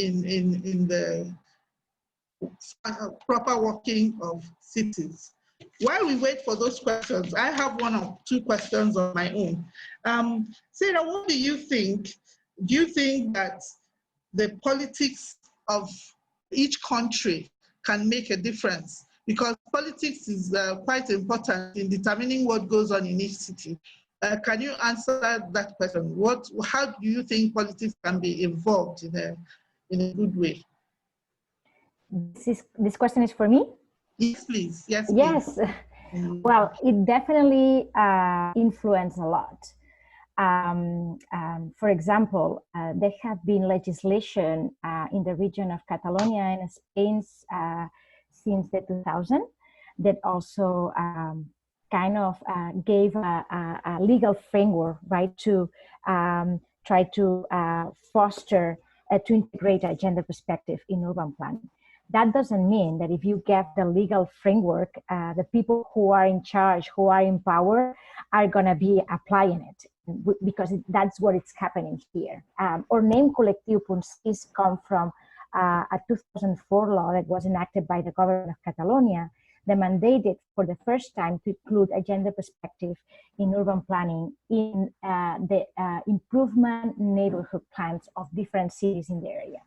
the proper working of cities. While we wait for those questions, I have one or two questions on my own. Sara, what do you think? Do you think that the politics of each country can make a difference? Because politics is quite important in determining what goes on in each city. Can you answer that question? How do you think politics can be involved in a good way? This question is for me? Yes, please. Yes, please. Yes. Well, it definitely influences a lot. For example, there have been legislation in the region of Catalonia and Spain since the 2000 that also kind of gave a legal framework, right, to try to foster, to integrate a gender perspective in urban planning. That doesn't mean that if you get the legal framework, the people who are in charge, who are in power, are going to be applying it, because that's what is happening here. Our name Collectiu Punt come from a 2004 law that was enacted by the government of Catalonia that mandated for the first time to include a gender perspective in urban planning in the improvement neighborhood plans of different cities in the area.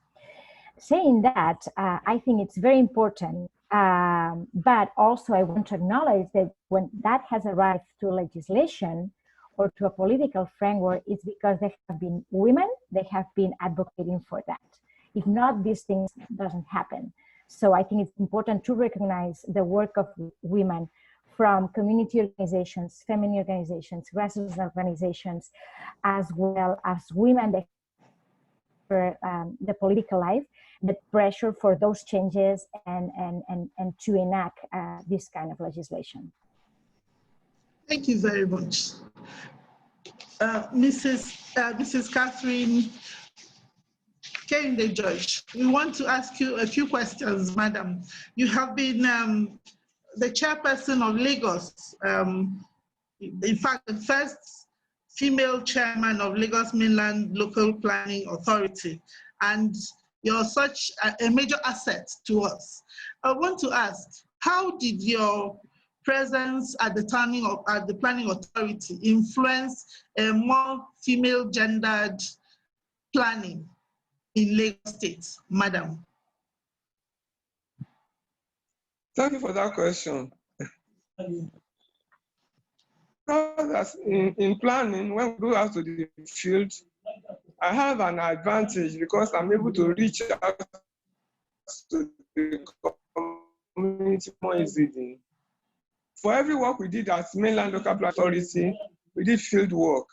Saying that, I think it's very important, but also I want to acknowledge that when that has arrived to legislation or to a political framework, it's because there have been women, they have been advocating for that. If not, these things doesn't happen. So I think it's important to recognize the work of women from community organizations, feminine organizations, grassroots organizations, as well as women that enter the political life, the pressure for those changes and to enact this kind of legislation. Thank you very much. Mrs. Catherine Kende George, we want to ask you a few questions, madam. You have been the chairperson of Lagos, in fact, the first female chairman of Lagos Mainland Local Planning Authority, and you're such a major asset to us. I want to ask, how did your presence at the planning authority influence a more female gendered planning in Lagos State, madam? Thank you for that question. In planning, when we go out to the field, I have an advantage because I'm able to reach out to the community more easily. For every work we did at Mainland Local Planning Authority, we did field work,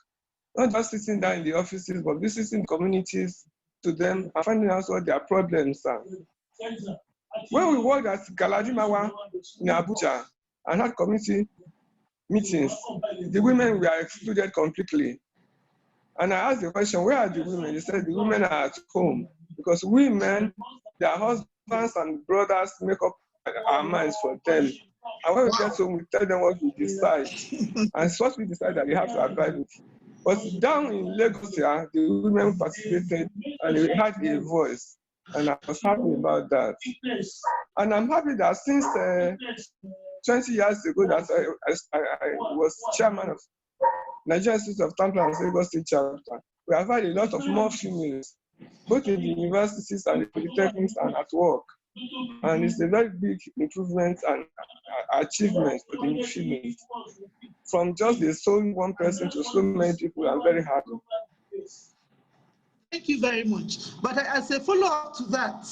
not just sitting down in the offices, but visiting communities to them and finding out what their problems are. When we worked at Galadimawa in Abuja and had community meetings, the women were excluded completely. And I asked the question, where are the women? They said the women are at home because women, their husbands and brothers make up our minds for them. And when we get home, we tell them what we decide. And it's what we decide that they have to abide with. But down in Lagos here, the women participated and they had a voice. And I was happy about that. And I'm happy that since 20 years ago that I was chairman of Nigerian Institute of Town Planners Lagos State chapter, we have had a lot of more females, both in the universities and the polytechnics and at work. And it's a very big improvement and achievement for the females. From just the sole one person to so many people, I'm very happy. Thank you very much. But as a follow-up to that,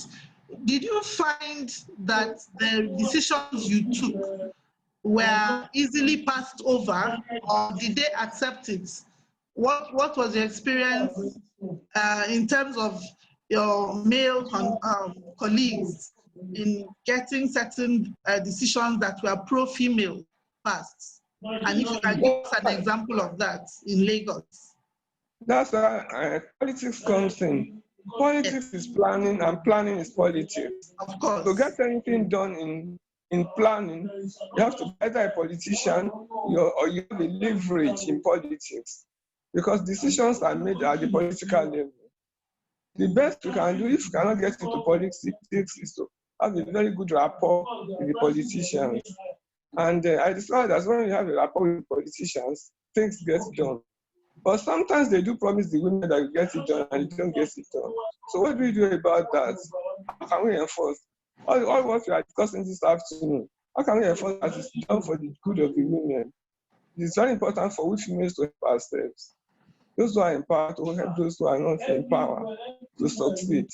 did you find that the decisions you took were easily passed over, or did they accept it? What was your experience in terms of your male colleagues in getting certain decisions that were pro-female passed? And if you can give us an example of that in Lagos. That's why politics comes in. Politics is planning and planning is politics. Of course. To get anything done in planning, you have to be either a politician or you have a leverage in politics because decisions are made at the political level. The best you can do if you cannot get into politics is to have a very good rapport with the politicians. And I discovered that when you have a rapport with politicians, things get done. But sometimes they do promise the women that you get it done and you don't get it done. So what do we do about that? How can we enforce? All what we are discussing this afternoon, how can we enforce that it's done for the good of the women? It's very important for we females to help ourselves. Those who are empowered to help those who are not empowered to succeed.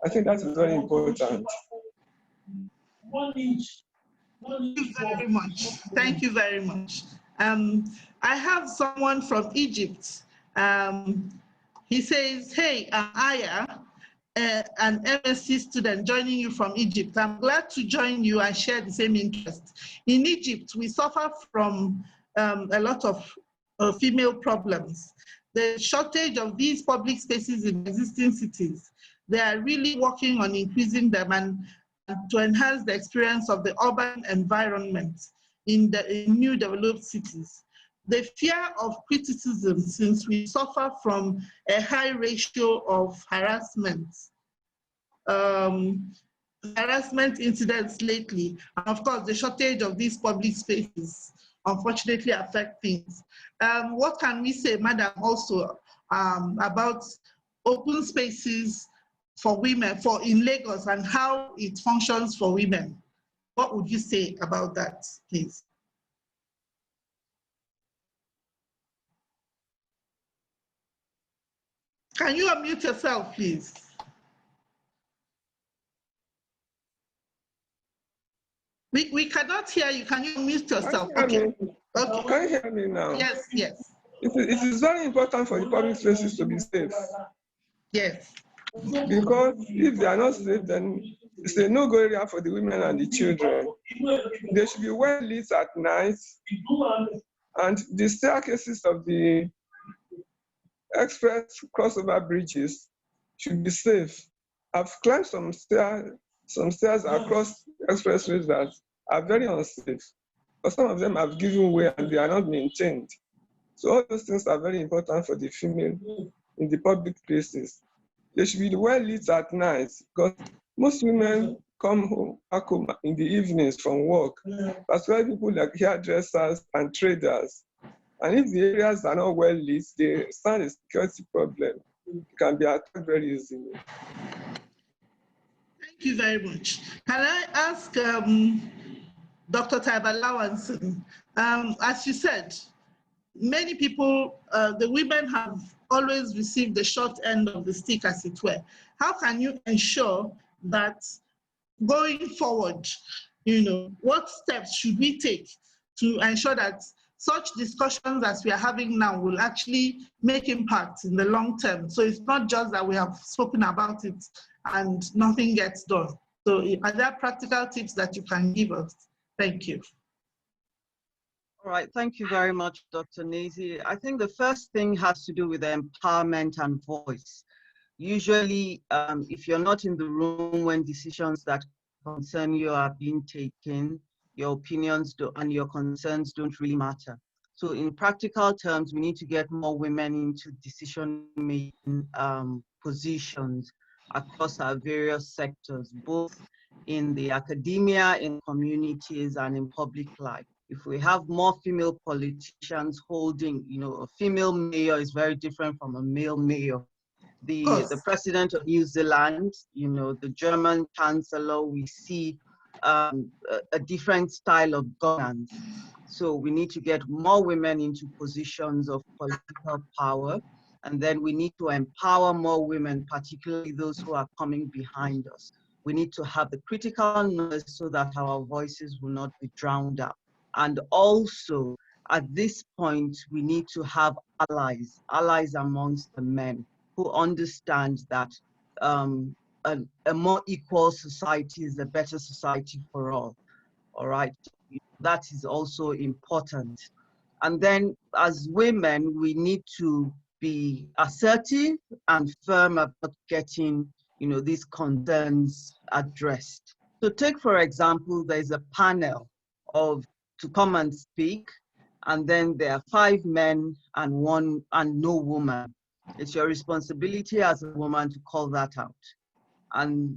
I think that is very important. Thank you very much. Thank you very much. I have someone from Egypt. He says, hey, I'm Aya, an MSc student joining you from Egypt. I'm glad to join you and share the same interest. In Egypt, we suffer from a lot of female problems. The shortage of these public spaces in existing cities, they are really working on increasing them and to enhance the experience of the urban environment in new developed cities. The fear of criticism, since we suffer from a high ratio of harassment incidents lately, and of course the shortage of these public spaces unfortunately affect things. What can we say, madam, also about open spaces for women in Lagos and how it functions for women? What would you say about that, please? Can you unmute yourself, please? We cannot hear you. Can you unmute yourself? Okay. Okay. Can you hear me now? Yes, yes. It is very important for the public spaces to be safe. Yes. Because if they are not safe, then it's a no-go area for the women and the children. They should be well lit at night, and the staircases of the express crossover bridges should be safe. I've climbed some stairs across expressways that are very unsafe, but some of them have given way and they are not maintained. So all those things are very important for the female in the public places. They should be well lit at night, because most women come back home in the evenings from work, particularly people like hairdressers and traders. And if the areas are not well lit, they stand a security problem. It can be attacked very easily. Thank you very much. Can I ask Dr. Taibat Lawanson, as you said, many people, the women have always received the short end of the stick, as it were. How can you ensure that going forward, what steps should we take to ensure that such discussions as we are having now will actually make impact in the long term? So it's not just that we have spoken about it and nothing gets done. So are there practical tips that you can give us? Thank you. All right, thank you very much, Dr. Nnezi. I think the first thing has to do with empowerment and voice. Usually, if you're not in the room when decisions that concern you are being taken, your opinions and your concerns don't really matter. So in practical terms, we need to get more women into decision-making positions across our various sectors, both in the academia, in communities, and in public life. If we have more female politicians holding, a female mayor is very different from a male mayor. The president of New Zealand, the German chancellor, we see a different style of governance. So we need to get more women into positions of political power. And then we need to empower more women, particularly those who are coming behind us. We need to have the critical knowledge so that our voices will not be drowned out. And also, at this point, we need to have allies amongst the men who understand that a more equal society is a better society for all right? That is also important. And then as women, we need to be assertive and firm about getting, these concerns addressed. So take, for example, there's a panel to come and speak, and then there are 5 men and no woman. It's your responsibility as a woman to call that out. And,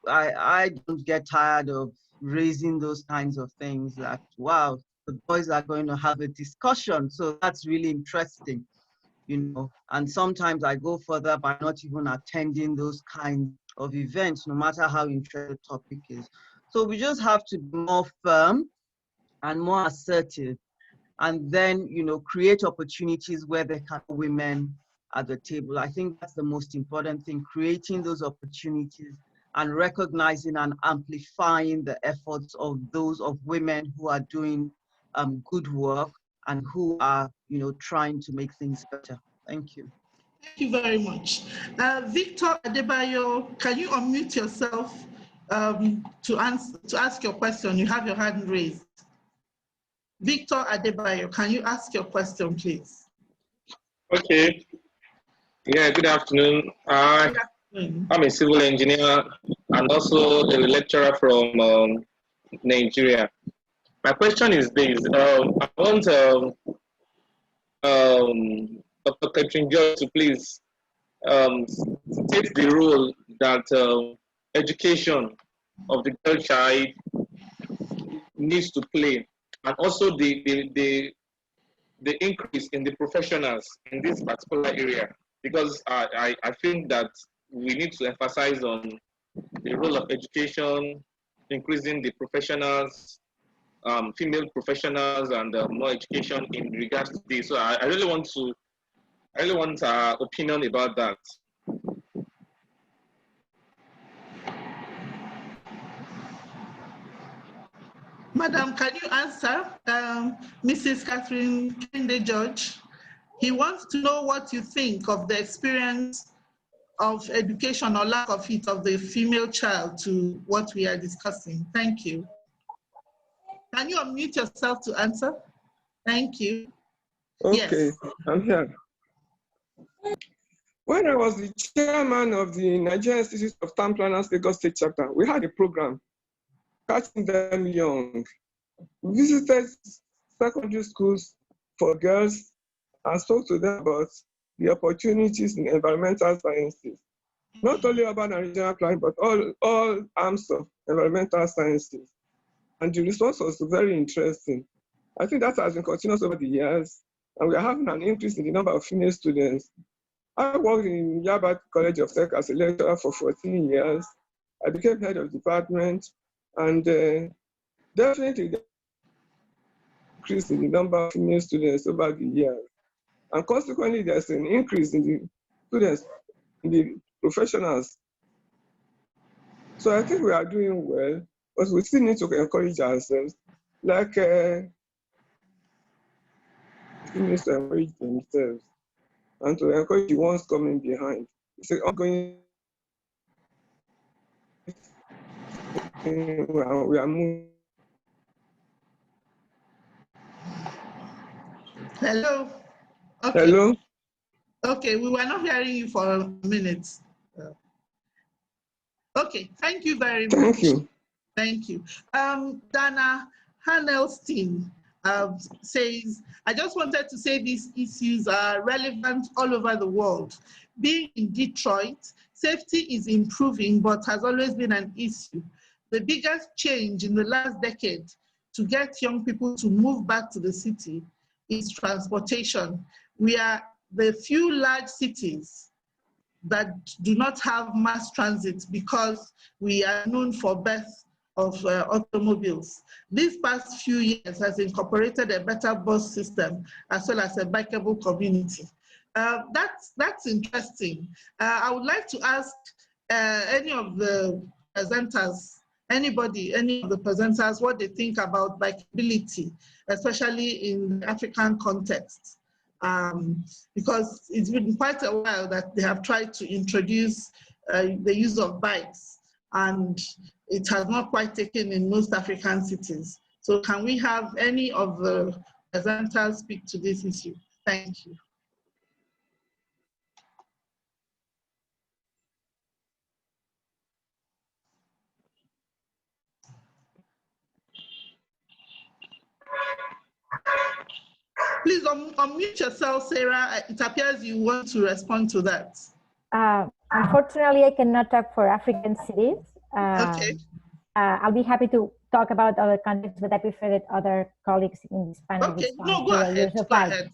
I don't get tired of raising those kinds of things like, wow, the boys are going to have a discussion. So that's really interesting, and sometimes I go further by not even attending those kinds of events, no matter how interesting the topic is. So we just have to be more firm and more assertive, and then, create opportunities where there can be women at the table. I think that's the most important thing, creating those opportunities and recognizing and amplifying the efforts of women who are doing good work and who are, trying to make things better. Thank you. Thank you very much. Victor Adebayo, can you unmute yourself to ask your question? You have your hand raised. Victor Adebayo, can you ask your question, please? Okay. Yeah, good afternoon. I'm a civil engineer and also a lecturer from Nigeria. My question is this. I want Dr. Catherine George to please take the role that education of the girl child needs to play, and also the increase in the professionals in this particular area, because I think that we need to emphasize on the role of education, increasing the professionals, female professionals, and more education in regards to this. So I really want opinion about that. Madam, can you answer Mrs. Catherine George? He wants to know what you think of the experience of education or lack of it of the female child to what we are discussing? Thank you. Can you unmute yourself to answer? Thank you. Okay, Yes. I'm here. When I was the chairman of the Nigerian Institute of Town Planners Lagos State Chapter, we had a program, Catching Them Young. We visited secondary schools for girls and spoke to them about the opportunities in environmental sciences. Not only urban and regional planning, but all arms of environmental sciences. And the response was very interesting. I think that has been continuous over the years, and we are having an increase in the number of female students. I worked in Yabat College of Tech as a lecturer for 14 years. I became head of department, and definitely the increase in the number of female students over the years. And consequently, there's an increase in the students, in the professionals. So I think we are doing well, but we still need to encourage ourselves, like females to encourage themselves and to encourage the ones coming behind. It's an ongoing thing. We are moving. Hello. Okay. Hello. Okay, we were not hearing you for a minute. Okay, thank you very much. Thank you. Thank you. Dana Hanelstein says, I just wanted to say these issues are relevant all over the world. Being in Detroit, safety is improving, but has always been an issue. The biggest change in the last decade to get young people to move back to the city is transportation. We are the few large cities that do not have mass transit because we are known for birth of automobiles. These past few years has incorporated a better bus system as well as a bikeable community. That's interesting. I would like to ask any of the presenters, any of the presenters, what they think about bikeability, especially in the African context. Because it's been quite a while that they have tried to introduce the use of bikes, and it has not quite taken in most African cities. So can we have any of the presenters speak to this issue? Thank you. Please unmute yourself, Sarah. It appears you want to respond to that. Unfortunately, I cannot talk for African cities. Okay. I'll be happy to talk about other contexts, but I prefer that other colleagues in this panel respond. No, go ahead. Go ahead.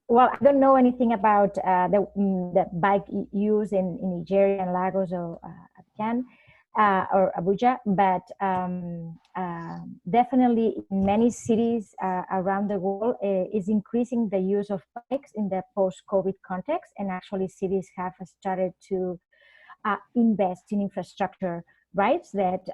Well, I don't know anything about the bike use in Nigeria and Lagos or Abidjan or Abuja, but definitely in many cities around the world is increasing the use of bikes in the post-COVID context, and actually cities have started to invest in infrastructure, right, that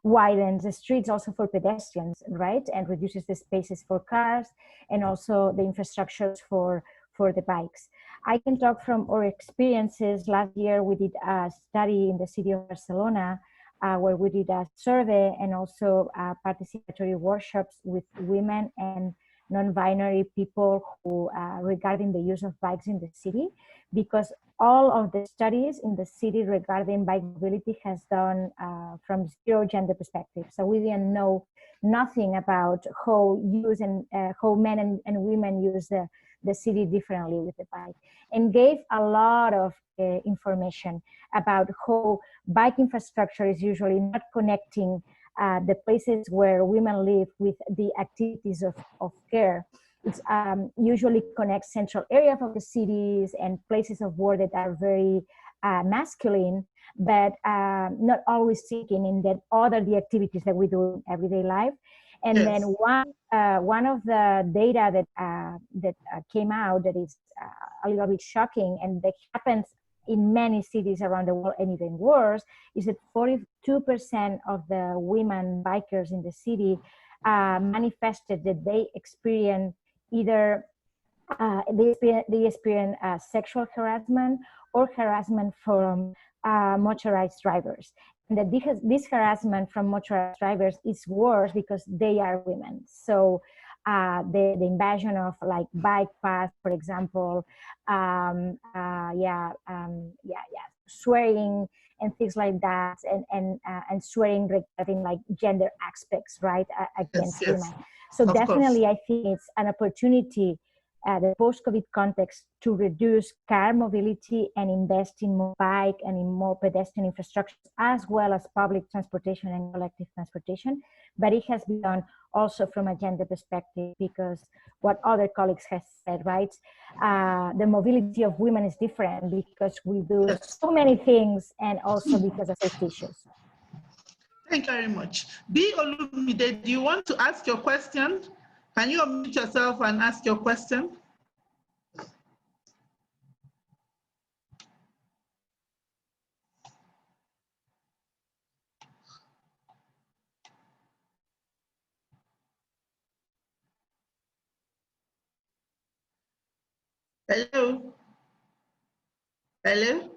widens the streets also for pedestrians, right, and reduces the spaces for cars, and also the infrastructures for the bikes. I can talk from our experiences. Last year we did a study in the city of Barcelona where we did a survey and also participatory workshops with women and non-binary people who regarding the use of bikes in the city, because all of the studies in the city regarding bike mobility has done from zero gender perspective. So we didn't know nothing about how how men and women use the city differently with the bike, and gave a lot of information about how bike infrastructure is usually not connecting the places where women live with the activities of care. It's usually connects central areas of the cities and places of work that are very masculine, but not always thinking in that the activities that we do in everyday life. And yes. Then one of the data that came out that is a little bit shocking, and that happens in many cities around the world, and even worse, is that 42% of the women bikers in the city manifested that they experience either they experience sexual harassment or harassment from motorized drivers. And that this harassment from motorized drivers is worse because they are women. So the invasion of like bike paths, for example, swearing and things like that, and swearing regarding like gender aspects, right, against women. So definitely, I think it's an opportunity, the post-COVID context, to reduce car mobility and invest in more bike and in more pedestrian infrastructure, as well as public transportation and collective transportation. But it has been done also from a gender perspective, because what other colleagues have said, right? The mobility of women is different because we do so many things, and also because of safety issues. Thank you very much. Olumide, do you want to ask your question? Can you unmute yourself and ask your question? Hello? Hello?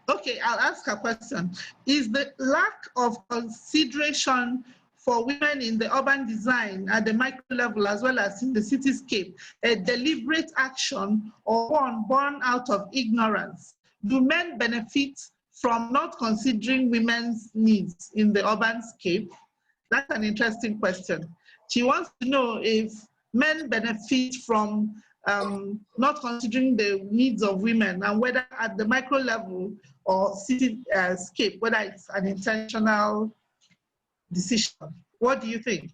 Okay, I'll ask a question. Is the lack of consideration for women in the urban design at the micro level as well as in the cityscape a deliberate action, or one born out of ignorance? Do men benefit from not considering women's needs in the urban scape? That's an interesting question. She wants to know if men benefit from not considering the needs of women, and whether at the micro level or cityscape, whether it's an intentional decision. What do you think?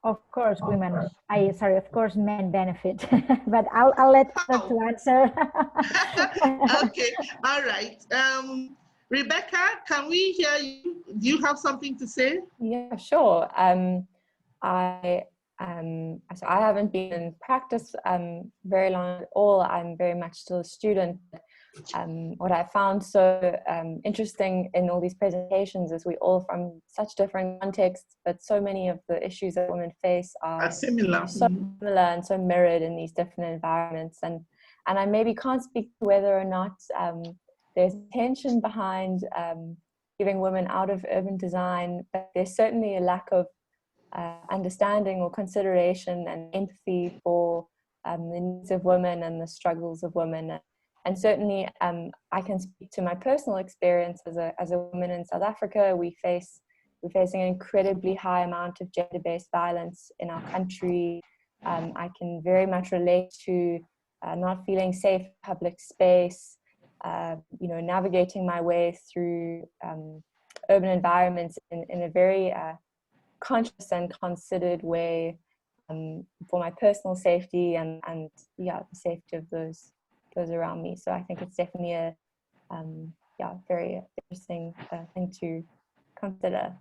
Of course, of course, men benefit, but I'll let her to answer. Okay, all right. Rebecca, can we hear you? Do you have something to say? Yeah, sure. So I haven't been in practice very long at all. I'm very much still a student. What I found so interesting in all these presentations is we all from such different contexts, but so many of the issues that women face are similar. So similar and so mirrored in these different environments. And I maybe can't speak to whether or not there's tension behind giving women out of urban design, but there's certainly a lack of understanding or consideration and empathy for the needs of women and the struggles of women. And certainly I can speak to my personal experience as a woman in South Africa. We're facing an incredibly high amount of gender-based violence in our country. I can very much relate to not feeling safe in public space, navigating my way through urban environments in a very conscious and considered way for my personal safety and the safety of those around me. So I think it's definitely a very interesting thing to consider.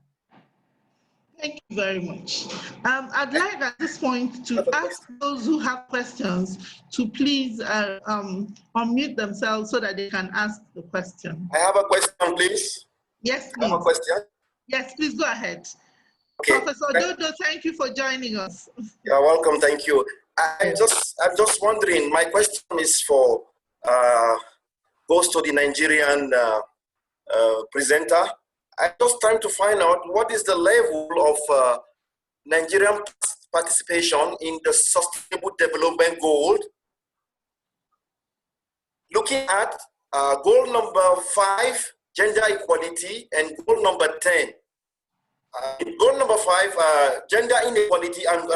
Thank you very much. I'd like at this point to ask those who have questions to please unmute themselves so that they can ask the question. I have a question, please. Yes, please. I have a question. Yes, please go ahead. Okay. Professor Dodo, thank you for joining us. You're welcome. Thank you. I'm just wondering. My question is for goes to the Nigerian presenter. I'm just trying to find out what is the level of Nigerian participation in the Sustainable Development Goal. Looking at goal number 5, gender equality, and goal number 10. Goal number 5, gender inequality, and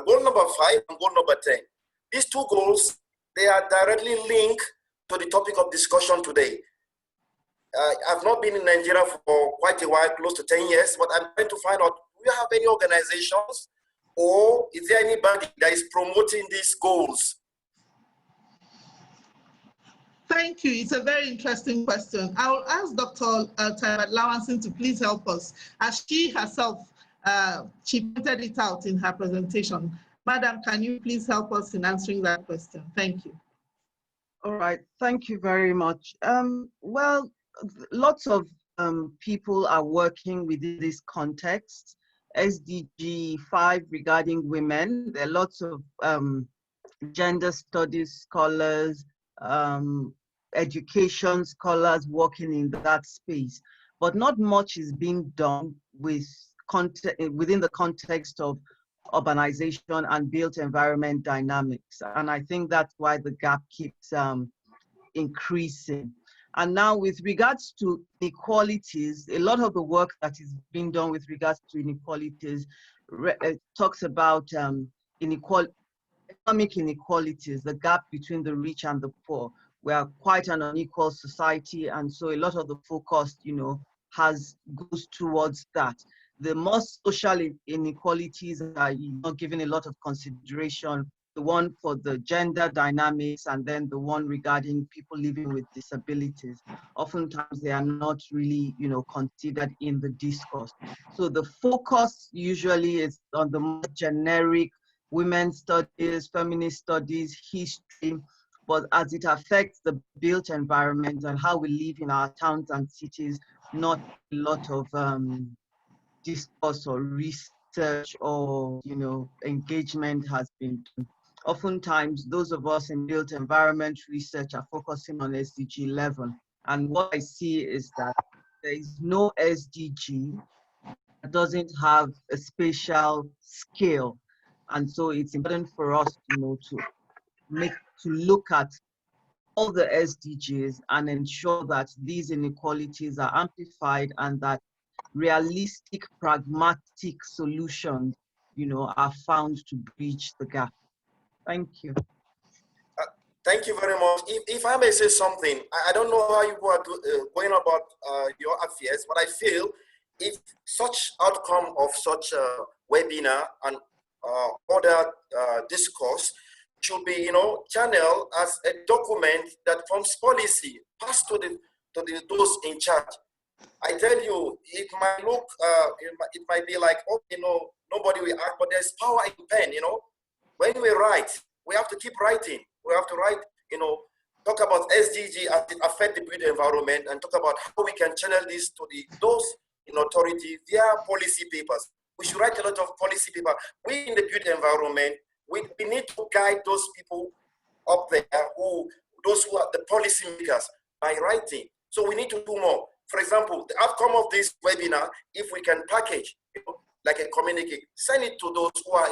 goal number 5 and goal number 10. These two goals, they are directly linked to the topic of discussion today. I've not been in Nigeria for quite a while, close to 10 years, but I'm trying to find out, do you have any organizations or is there anybody that is promoting these goals? Thank you. It's a very interesting question. I will ask Dr. Taibat Lawanson to please help us, as she herself, she pointed it out in her presentation. Madam, can you please help us in answering that question? Thank you. All right, thank you very much. Well, lots of people are working within this context, SDG 5 regarding women. There are lots of gender studies scholars, education scholars working in that space, but not much is being done within the context of urbanization and built environment dynamics. And I think that's why the gap keeps increasing. And now with regards to inequalities, a lot of the work that is being done with regards to inequalities talks about economic inequalities, the gap between the rich and the poor. We are quite an unequal society, and so a lot of the focus, goes towards that. The most social inequalities are not given a lot of consideration. The one for the gender dynamics, and then the one regarding people living with disabilities. Oftentimes they are not really, considered in the discourse. So the focus usually is on the more generic women's studies, feminist studies, history, but as it affects the built environment and how we live in our towns and cities, not a lot of discourse or research or, engagement has been done. Oftentimes, those of us in built environment research are focusing on SDG 11. And what I see is that there is no SDG that doesn't have a spatial scale. And so it's important for us, to look at all the SDGs and ensure that these inequalities are amplified and that realistic, pragmatic solutions, are found to bridge the gap. Thank you. Thank you very much. If I may say something, I don't know how you are going about your affairs, but I feel if such outcome of such a webinar and other discourse should be, channeled as a document that forms policy, passed to those in charge. I tell you, it might look, it might be like, oh, nobody will act, but there's power in pen, When we write, we have to keep writing. We have to write, talk about SDG as it affects the built environment and talk about how we can channel this to those in authority via policy papers. We should write a lot of policy papers. We in the built environment, we need to guide those people up there, those who are the policy makers by writing. So we need to do more. For example, the outcome of this webinar, if we can package, like a communique, send it to those who are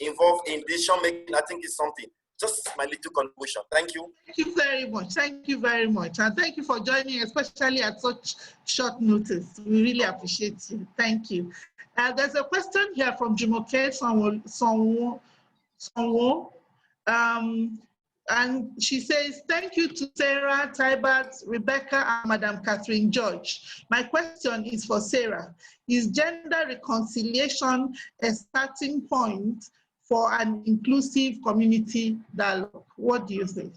involved in decision making, I think it's something. Just my little contribution. Thank you. Thank you very much. Thank you very much. And thank you for joining, especially at such short notice. We really appreciate you. Thank you. There's a question here from Jumoke Sonwo. And she says, thank you to Sara, Taibat, Rebecca, and Madam Catherine George. My question is for Sara. Is gender reconciliation a starting point for an inclusive community dialogue? What do you think?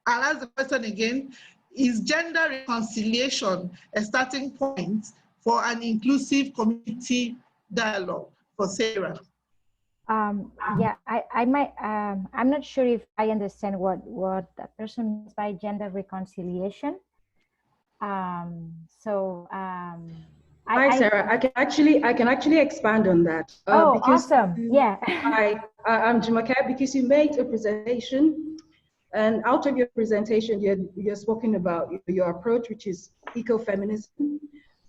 I'll ask the question again. Is gender reconciliation a starting point for an inclusive community dialogue? For Sara. Yeah, I might, I'm not sure if I understand what that person means by gender reconciliation. Hi, Sara. I can actually expand on that. Because awesome! Yeah. I'm Jumoke, because you made a presentation, and out of your presentation, you're spoken about your approach, which is ecofeminism.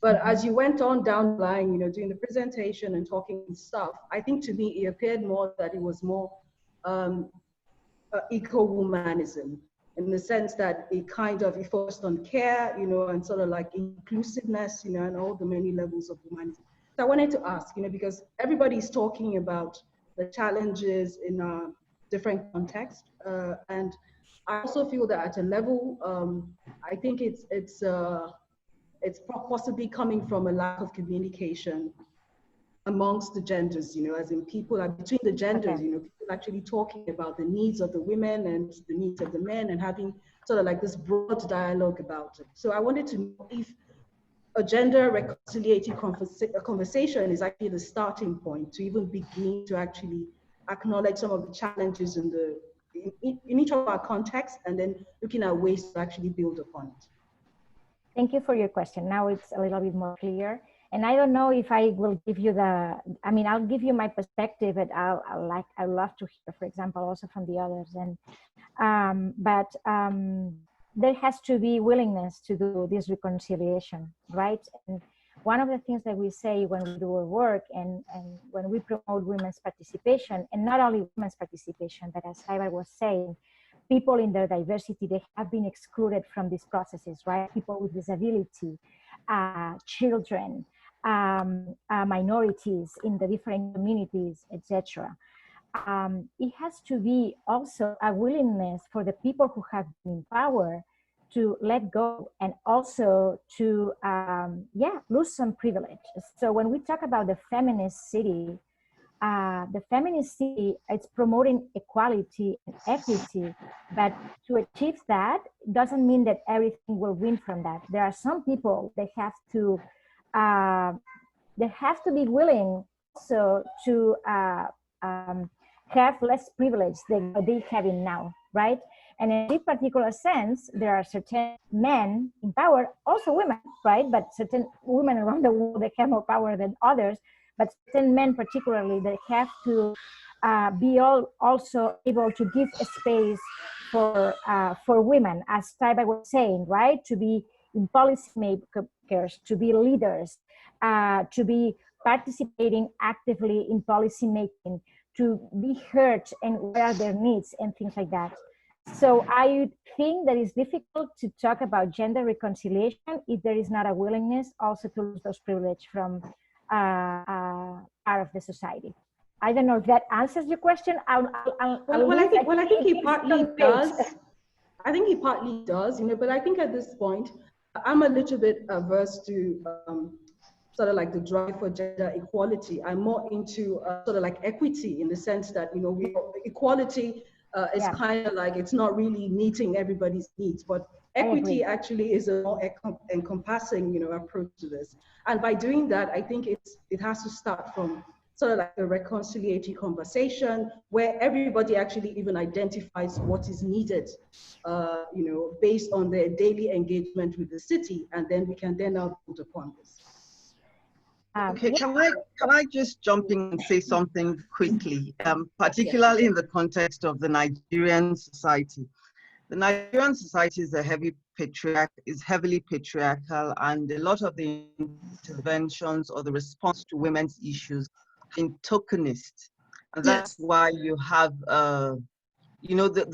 But as you went on down the line, doing the presentation and talking stuff, I think to me it appeared more that it was more eco-womanism, in the sense that it focused on care, and sort of like inclusiveness, and all the many levels of humanity. So I wanted to ask, because everybody's talking about the challenges in a different context, and I also feel that at a level, I think it's possibly coming from a lack of communication amongst the genders, as in people are between the genders, people actually talking about the needs of the women and the needs of the men and having sort of like this broad dialogue about it. So I wanted to know if a gender reconciliating conversation is actually the starting point to even begin to actually acknowledge some of the challenges in each of our contexts, and then looking at ways to actually build upon it. Thank you for your question. Now it's a little bit more clear. And I don't know if I will give you I'll give you my perspective, but I love to hear, for example, also from the others. And there has to be willingness to do this reconciliation, right? And one of the things that we say when we do our work and when we promote women's participation, and not only women's participation, but as Sara was saying, people in their diversity, they have been excluded from these processes, right? People with disability, children, minorities in the different communities, etc. It has to be also a willingness for the people who have been in power to let go and also to lose some privilege. So when we talk about the feminist city, it's promoting equality and equity, but to achieve that doesn't mean that everything will win from that. There are some people that have to be willing also to have less privilege than they have in now, right? And in this particular sense, there are certain men in power, also women, right? But certain women around the world that have more power than others, but certain men particularly that have to be also able to give a space for women, as Taibat was saying, right? To be in policy makers, to be leaders, to be participating actively in policy making, to be heard and what are their needs and things like that. So I think that it's difficult to talk about gender reconciliation if there is not a willingness also to lose those privilege from part of the society. I don't know if that answers your question. I think he partly does. I think he partly does, but I think at this point, I'm a little bit averse to sort of like the drive for gender equality. I'm more into sort of like equity in the sense that, equality is kind of like, it's not really meeting everybody's needs, but equity actually is a more encompassing, approach to this. And by doing that, I think it has to start from sort of like a reconciliatory conversation where everybody actually even identifies what is needed, based on their daily engagement with the city, and then we can then now build upon this. Okay, can I just jump in and say something quickly, particularly in the context of the Nigerian society. The Nigerian society is heavily patriarchal, and a lot of the interventions or the response to women's issues in tokenist. And that's why you have, the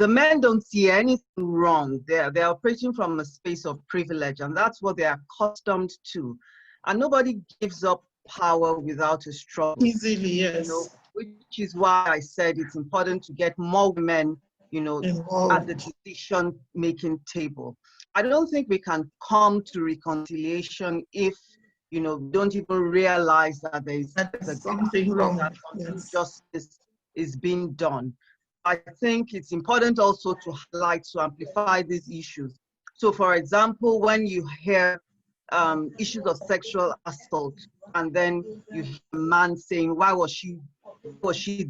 men don't see anything wrong. They're operating from a space of privilege, and that's what they're accustomed to. And nobody gives up power without a struggle. Easily, yes. Which is why I said it's important to get more women, at the decision-making table. I don't think we can come to reconciliation if, we don't even realize that there's something wrong. That justice is being done. I think it's important also to highlight, to amplify these issues. So, for example, when you hear issues of sexual assault, and then you hear a man saying, why was she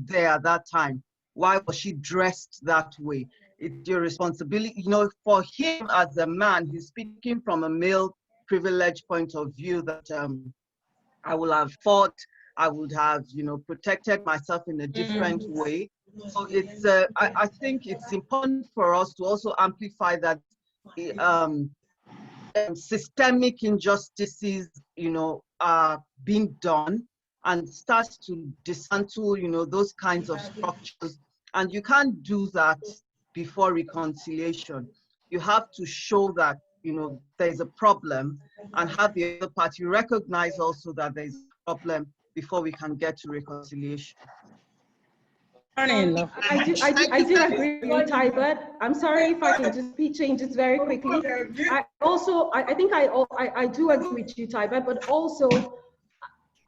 there at that time? Why was she dressed that way? It's your responsibility. For him as a man, he's speaking from a male privilege point of view that I would have fought, I would have, protected myself in a different way. So it's, I think it's important for us to also amplify that systemic injustices, are being done, and start to dismantle, those kinds of structures. And you can't do that before reconciliation. You have to show that, there's a problem, and have the other party recognize also that there's a problem before we can get to reconciliation. I do agree with you, Taibat. I'm sorry if I can just change this very quickly. I think I do agree with you, Taibat, but also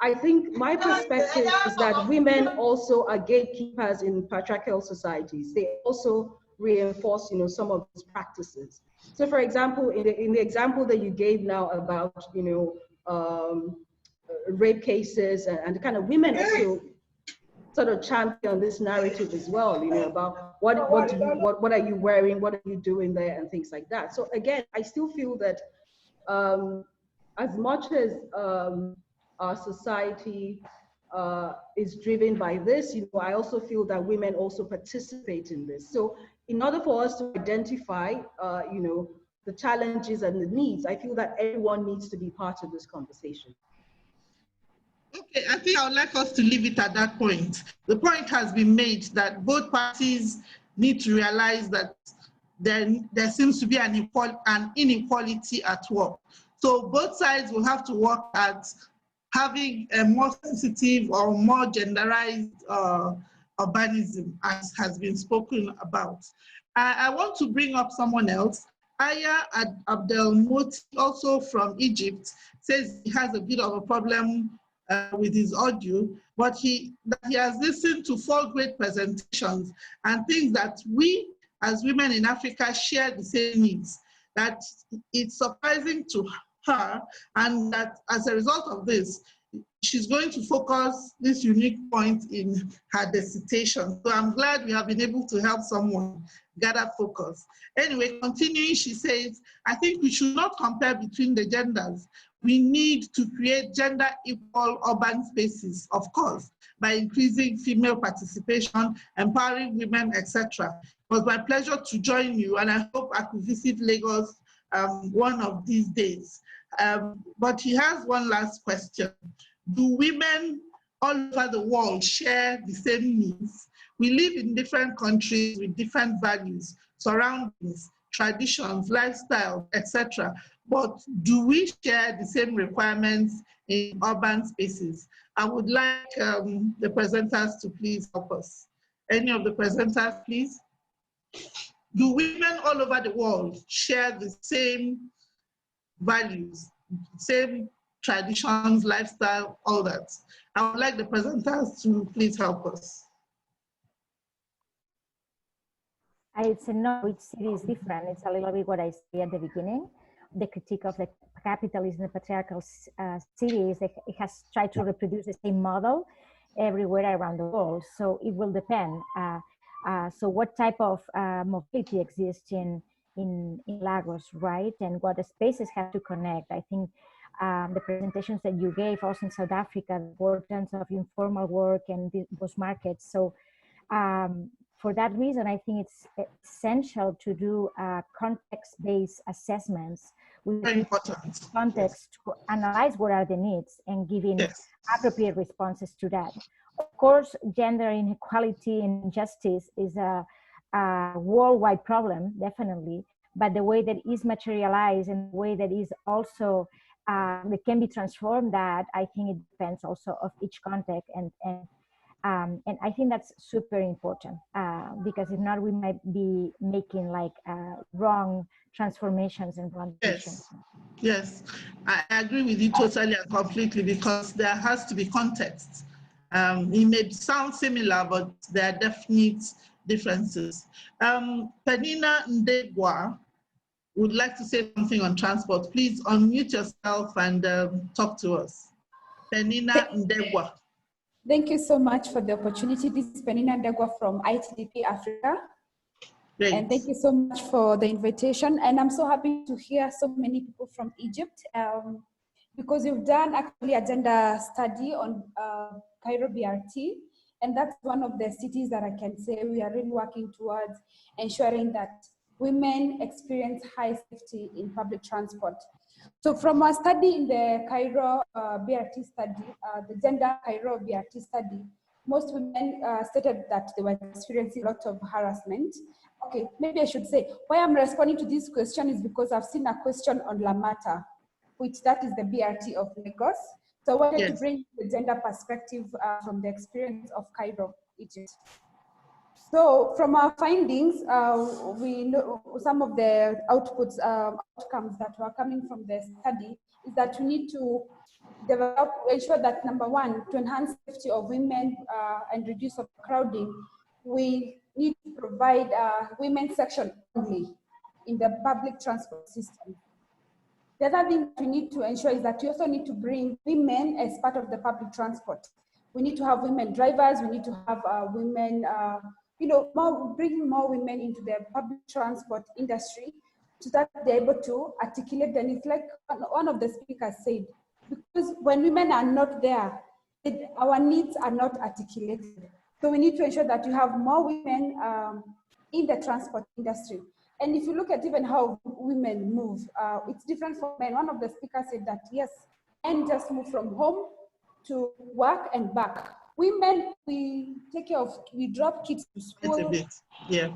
I think my perspective is that women also are gatekeepers in patriarchal societies. They also reinforce, some of these practices. So, for example, in the example that you gave now about, rape cases and the kind of women also sort of champion this narrative as well, about what are you wearing, what are you doing there, and things like that. So again, I still feel that as much as our society is driven by this. You know, I also feel that women also participate in this. So in order for us to identify, you know, the challenges and the needs, I feel that everyone needs to be part of this conversation. Okay, I think I would like us to leave it at that point. The point has been made that both parties need to realize that there seems to be an inequality at work. So both sides will have to work at having a more sensitive or more genderized urbanism, as has been spoken about. I want to bring up someone else. Aya Abdelmoti, also from Egypt, says he has a bit of a problem with his audio, but he has listened to 4 great presentations and thinks that we as women in Africa share the same needs, that it's surprising to her, and that as a result of this, she's going to focus this unique point in her dissertation. So I'm glad we have been able to help someone gather focus. Anyway, continuing, she says, I think we should not compare between the genders. We need to create gender equal urban spaces, of course, by increasing female participation, empowering women, etc. It was my pleasure to join you, and I hope I could visit Lagos one of these days. But he has one last question. Do women all over the world share the same needs? We live in different countries with different values, surroundings, traditions, lifestyle, etc. But do we share the same requirements in urban spaces? I would like the presenters to please help us. Any of the presenters, please? Do women all over the world share the same values, same traditions, lifestyle, all that? I would like the presenters to please help us. I'd say no, each city is different. It's a little bit what I said at the beginning. The critique of the capitalism, the patriarchal cities, it has tried to reproduce the same model everywhere around the world. So it will depend. So what type of mobility exists in Lagos, right? And what the spaces have to connect. I think the presentations that you gave also in South Africa, the importance of informal work and those markets. So for that reason, I think it's essential to do context-based assessments with context to analyze what are the needs and giving appropriate responses to that. Of course, gender inequality and injustice is a worldwide problem, definitely, but the way that is materialized and the way that is also that can be transformed, that I think it depends also of each context, and I think that's super important because if not, we might be making like wrong transformations and wrong decisions. Yes, I agree with you totally and completely, because there has to be context. It may sound similar, but there are definite differences. Penina Ndegwa would like to say something on transport. Please unmute yourself and talk to us. Penina Ndegwa. Thank you so much for the opportunity. This is Penina Ndegwa from ITDP Africa. Great. And thank you so much for the invitation. And I'm so happy to hear so many people from Egypt because you've done actually a gender study on Cairo BRT. And that's one of the cities that I can say we are really working towards ensuring that women experience high safety in public transport. So from our study in the Cairo BRT study, the gender Cairo BRT study, most women stated that they were experiencing a lot of harassment. Okay, maybe I should say, why I'm responding to this question is because I've seen a question on Lamata, which that is the BRT of Lagos. So I wanted to bring the gender perspective from the experience of Cairo, Egypt. So from our findings, we know some of the outputs, outcomes that were coming from the study is that we need to develop, ensure that number one, to enhance safety of women and reduce overcrowding, we need to provide women's section only in the public transport system. The other thing we need to ensure is that we also need to bring women as part of the public transport. We need to have women drivers, we need to have women, bringing more women into the public transport industry so that they're able to articulate the needs. Like one of the speakers said, because when women are not there, our needs are not articulated. So we need to ensure that you have more women in the transport industry. And if you look at even how women move, it's different from men. One of the speakers said that, yes, men just move from home to work and back. Women, we take care of, we drop kids to school. It's a bit, yeah.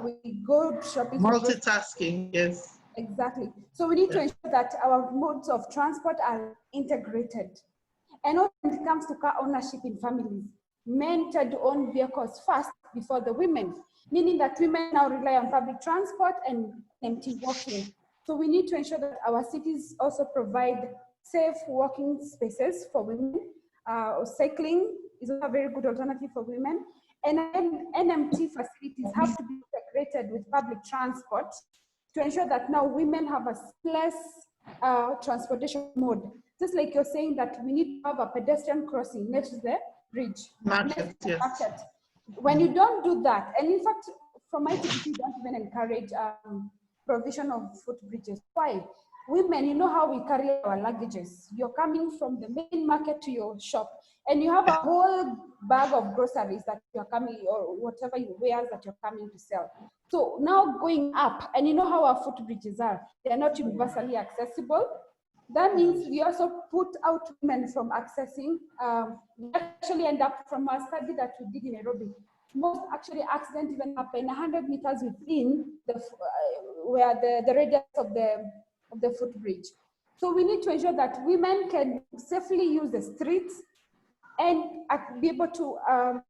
We go shopping. Multitasking, yes. Exactly. So we need to ensure that our modes of transport are integrated. And also when it comes to car ownership in families, men tend to own vehicles first before the women, meaning that women now rely on public transport and empty walking. So we need to ensure that our cities also provide safe walking spaces for women. Cycling is a very good alternative for women. And NMT facilities have to be integrated with public transport to ensure that now women have a seamless transportation mode. Just like you're saying that we need to have a pedestrian crossing next to the bridge. Market, yes. Market. When you don't do that, and in fact, from my TPP, we don't even encourage provision of footbridges. Why? Women, you know how we carry our luggages. You're coming from the main market to your shop, and you have a whole bag of groceries that you're coming, or whatever you wares that you're coming to sell. So now going up, and you know how our footbridges are, they're not universally accessible. That means we also put out women from accessing. We actually end up, from a study that we did in Nairobi, most actually accidents even happen 100 meters within the where the radius of the footbridge. So we need to ensure that women can safely use the streets and be able to,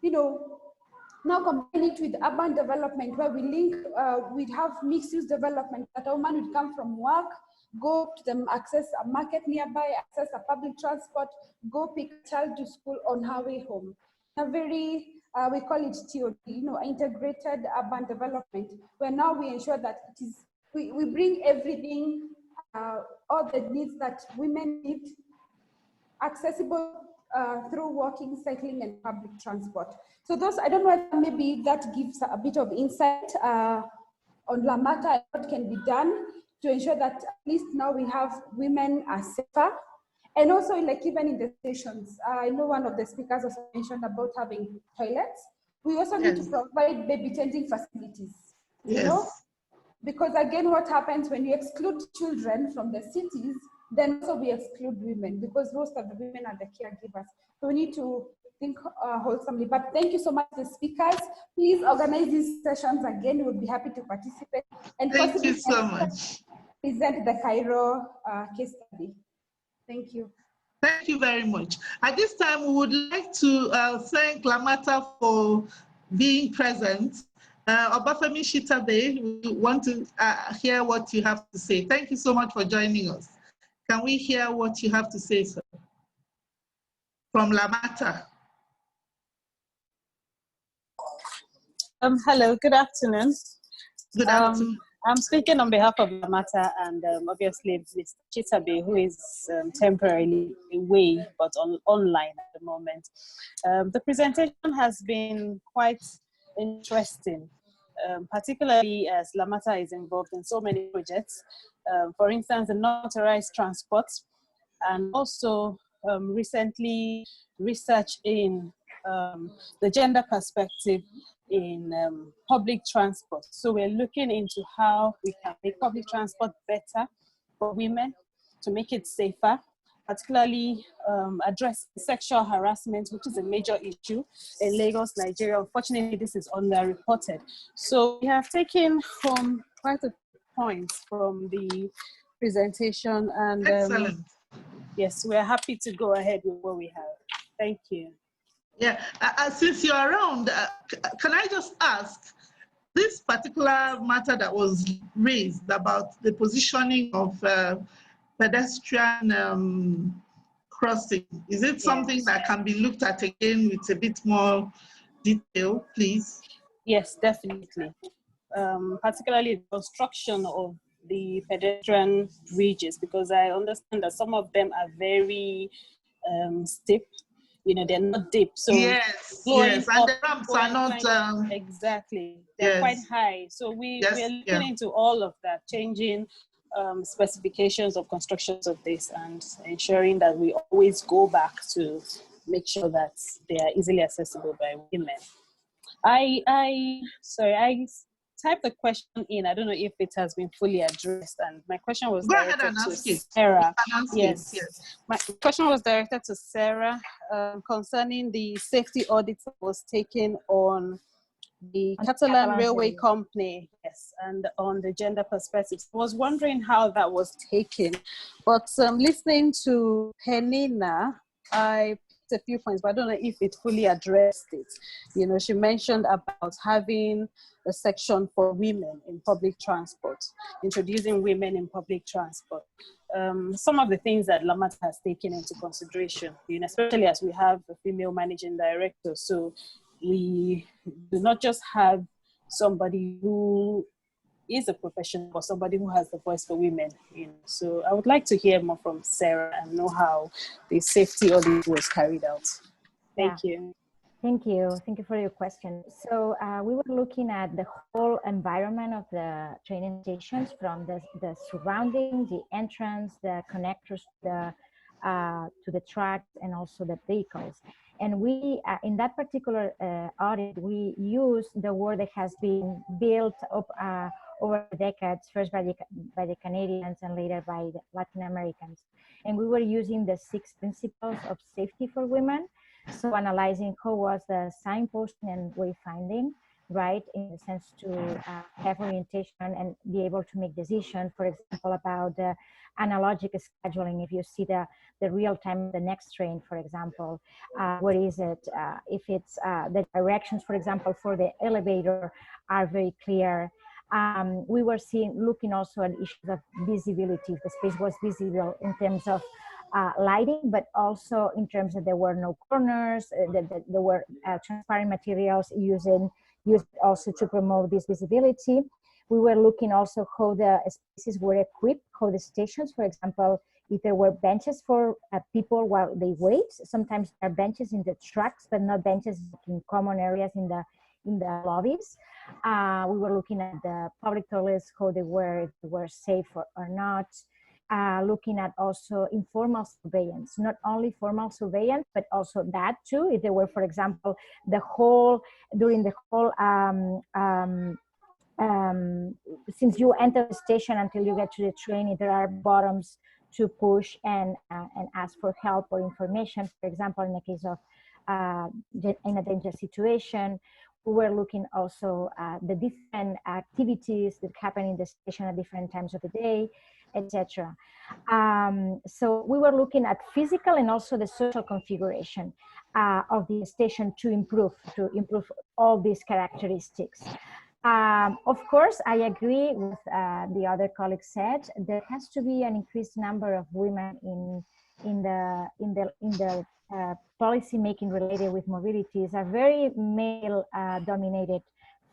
you know, now combine it with urban development, where we link, we have mixed-use development, that a woman would come from work, go to them, access a market nearby, access a public transport, go pick a child to school on her way home. A very, we call it TOD, you know, integrated urban development, where now we ensure that it is, we bring everything, all the needs that women need, accessible through walking, cycling, and public transport. So those, I don't know, maybe that gives a bit of insight on Lamata and what can be done to ensure that at least now we have women are safer. And also, like even in the stations, I know one of the speakers also mentioned about having toilets. We also need to provide baby tending facilities, you know? Because again, what happens when you exclude children from the cities, then also we exclude women, because most of the women are the caregivers. So we need to think wholesomely. But thank you so much, the speakers. Please organize these sessions again. We would be happy to participate. And thank you so much. Present the Cairo case study. Thank you. Thank you very much. At this time, we would like to thank Lamata for being present. Obafemi Shitabe, we want to hear what you have to say. Thank you so much for joining us. Can we hear what you have to say, sir? From Lamata. Hello, good afternoon. Good afternoon. I'm speaking on behalf of Lamata and obviously Mr. Chitabe, who is temporarily away but online at the moment. The presentation has been quite interesting, particularly as Lamata is involved in so many projects. For instance, the non-motorized transport, and also recently research in the gender perspective in public transport. So we're looking into how we can make public transport better for women, to make it safer, particularly address sexual harassment, which is a major issue in Lagos, Nigeria. Unfortunately, this is underreported. So we have taken home quite a points from the presentation, and excellent. Yes, we're happy to go ahead with what we have. Thank you. Yeah, since you're around, can I just ask, this particular matter that was raised about the positioning of pedestrian crossing, is it something that can be looked at again with a bit more detail, please? Yes, definitely. Particularly the construction of the pedestrian bridges, because I understand that some of them are very steep. You know, they're not deep. So yes, and the ramps are not exactly. They're quite high. So we're looking into all of that, changing specifications of constructions of this and ensuring that we always go back to make sure that they are easily accessible by women. I typed the question in. I don't know if it has been fully addressed, and my question was directed to Sarah. Yes, my question was directed to Sarah concerning the safety audit that was taken on the Catalan Railway Company, yes, and on the gender perspectives. I was wondering how that was taken, but listening to Penina, I picked a few points, but I don't know if it fully addressed it. You know, she mentioned about having a section for women in public transport, introducing women in public transport. Some of the things that Lamata has taken into consideration, you know, especially as we have a female managing director, so we do not just have somebody who is a professional, but somebody who has the voice for women. You know. So I would like to hear more from Sarah and know how the safety audit was carried out. Thank you. Thank you. Thank you for your question. So we were looking at the whole environment of the training stations, from the surrounding, the entrance, the connectors, to the tracks, and also the vehicles. And we, in that particular audit, we used the word that has been built up over decades, first by the Canadians and later by the Latin Americans. And we were using the 6 principles of safety for women. So analyzing how was the signposting and wayfinding, right, in the sense to have orientation and be able to make decisions, for example, about the analogic scheduling. If you see the real time, the next train, for example, what is it? If it's the directions, for example, for the elevator are very clear. We were looking also at issues of visibility. The space was visible in terms of lighting, but also in terms of there were no corners, there were transparent materials used also to promote this visibility. We were looking also how the spaces were equipped, how the stations, for example, if there were benches for people while they wait. Sometimes there are benches in the tracks, but not benches in common areas in the lobbies. We were looking at the public toilets, how they were safe or not. Looking at also informal surveillance, not only formal surveillance, but also that too. If there were, for example, during the whole, since you enter the station until you get to the train, if there are buttons to push and ask for help or information, for example, in the case of in a dangerous situation. We were looking also at the different activities that happen in the station at different times of the day, etc. So we were looking at physical and also the social configuration of the station to improve all these characteristics. Of course, I agree with the other colleagues said. There has to be an increased number of women in the policy making related with mobility. Is a very male dominated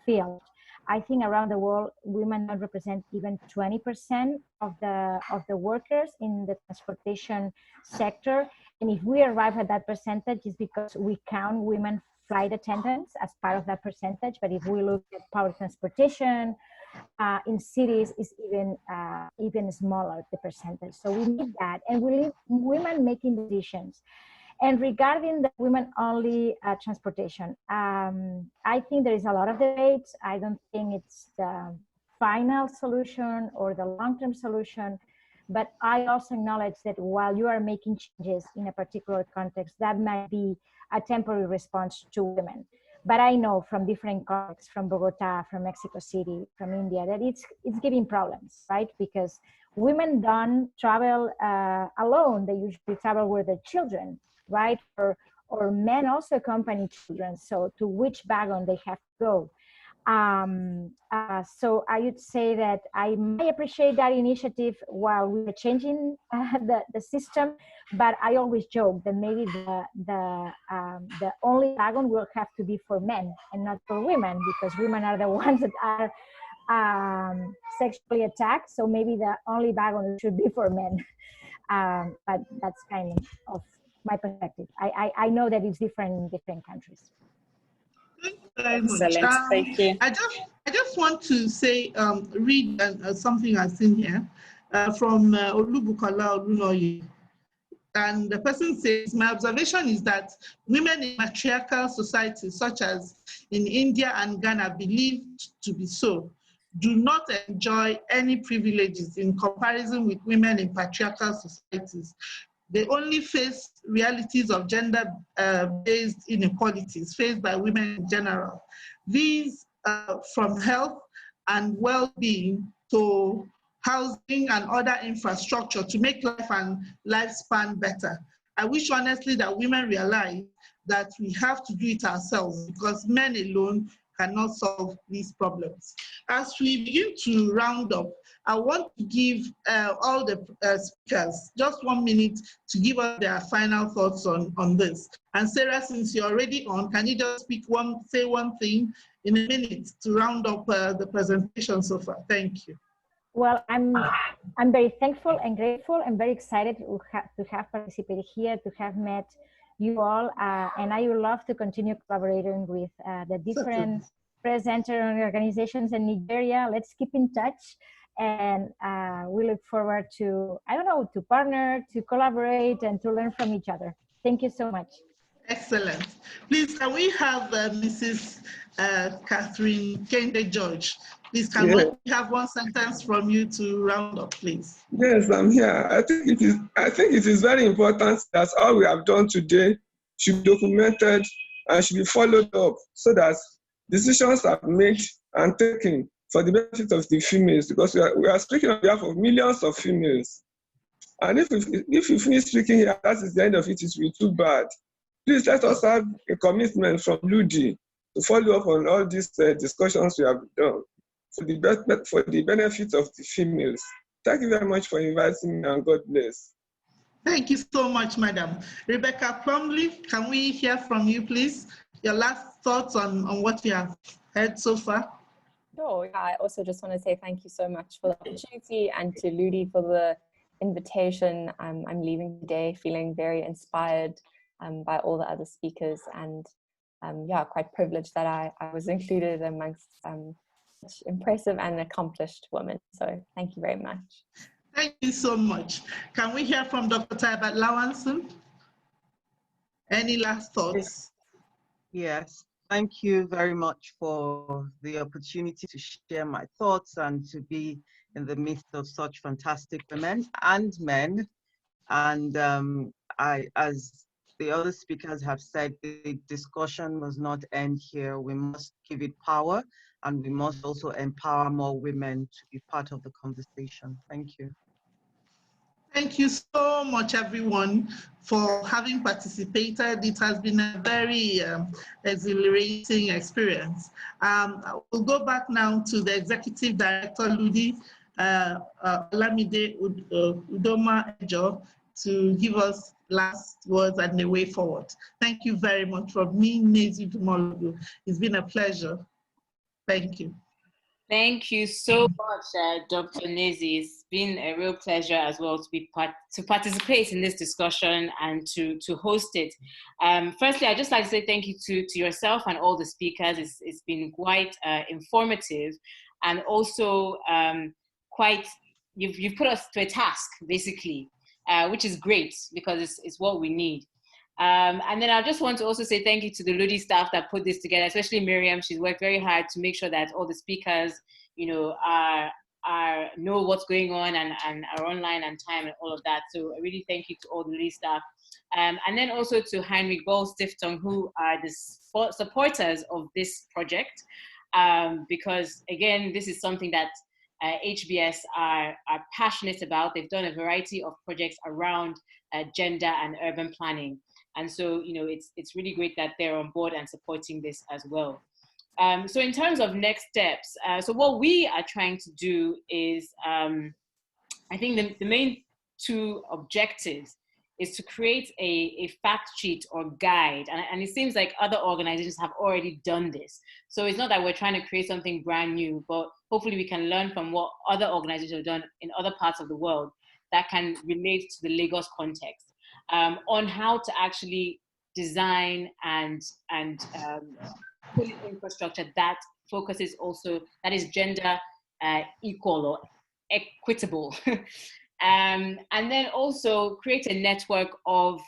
field. I think around the world, women don't represent even 20% of the workers in the transportation sector. And if we arrive at that percentage, it's because we count women flight attendants as part of that percentage. But if we look at public transportation in cities, it's even smaller, the percentage. So we need that, and we need women making decisions. And regarding the women-only transportation, I think there is a lot of debate. I don't think it's the final solution or the long-term solution, but I also acknowledge that while you are making changes in a particular context, that might be a temporary response to women. But I know from different contexts, from Bogota, from Mexico City, from India, that it's giving problems, right? Because women don't travel alone. They usually travel with their children, right? Or men also accompany children. So to which wagon they have to go. So I would say that I might appreciate that initiative while we're changing the system, but I always joke that maybe the only wagon will have to be for men and not for women, because women are the ones that are sexually attacked. So maybe the only wagon should be for men. But that's kind of my perspective. I know that it's different in different countries. Excellent. Thank you. I just want to say, read something I've seen here. from Olubukola. And the person says, my observation is that women in matriarchal societies, such as in India and Ghana, believed to be so, do not enjoy any privileges in comparison with women in patriarchal societies. They only face realities of gender-based inequalities faced by women in general. These from health and well-being to housing and other infrastructure to make life and lifespan better. I wish honestly that women realize that we have to do it ourselves because men alone cannot solve these problems. As we begin to round up, I want to give all the speakers just 1 minute to give us their final thoughts on this. And Sarah, since you're already on, can you just say one thing in a minute to round up the presentation so far? Thank you. Well, I'm very thankful and grateful and very excited to have participated here, to have met you all, and I would love to continue collaborating with the different presenter organizations in Nigeria. Let's keep in touch, and we look forward to, I don't know, to partner, to collaborate, and to learn from each other. Thank you so much. Excellent. Please, can we have Mrs. Catherine Kende-George? Please, can we have one sentence from you to round up, please? Yes, I'm here. I think it is very important that all we have done today should be documented and should be followed up so that decisions are made and taken for the benefit of the females, because we are speaking on behalf of millions of females. And if we finish speaking here, that is the end of it, it will be too bad. Please let us have a commitment from Ludi to follow up on all these discussions we have done for the benefit of the females. Thank you very much for inviting me, and God bless. Thank you so much, Madam. Rebecca Plumbley, can we hear from you, please? Your last thoughts on what you have heard so far? Sure. I also just want to say thank you so much for the opportunity, and to Ludi for the invitation. I'm leaving today feeling very inspired by all the other speakers, and yeah, quite privileged that I was included amongst such impressive and accomplished women. So thank you very much. Thank you so much. Can we hear from Dr. Taibat Lawanson? Any last thoughts? Yes, thank you very much for the opportunity to share my thoughts and to be in the midst of such fantastic women and men. And as the other speakers have said, the discussion must not end here. We must give it power, and we must also empower more women to be part of the conversation. Thank you. Thank you so much, everyone, for having participated. It has been a very exhilarating experience. We'll go back now to the Executive Director, Ludi Olamide Udoma-Olugu, to give us last words and the way forward. Thank you very much from me, Nnezi Uduma-Olugu. It's been a pleasure. Thank you. Thank you so much, Dr. Nnezi. It's been a real pleasure as well to participate in this discussion and to host it. Firstly, I'd just like to say thank you to yourself and all the speakers. It's been quite informative, and also you've put us to a task, basically, which is great because it's what we need. And then I just want to also say thank you to the Ludi staff that put this together, especially Miriam. She's worked very hard to make sure that all the speakers, know what's going on and are online on time and all of that. So I really thank you to all the Ludi staff. And then also to Heinrich, Böll, Stiftung, who are the supporters of this project. Because again, this is something that HBS are passionate about. They've done a variety of projects around gender and urban planning. And so, it's really great that they're on board and supporting this as well. So in terms of next steps, so what we are trying to do is, I think the main two objectives is to create a fact sheet or guide. And it seems like other organizations have already done this. So it's not that we're trying to create something brand new, but hopefully we can learn from what other organizations have done in other parts of the world that can relate to the Lagos context. On how to actually design and put infrastructure that focuses also, that is gender equal or equitable. And then also create a network of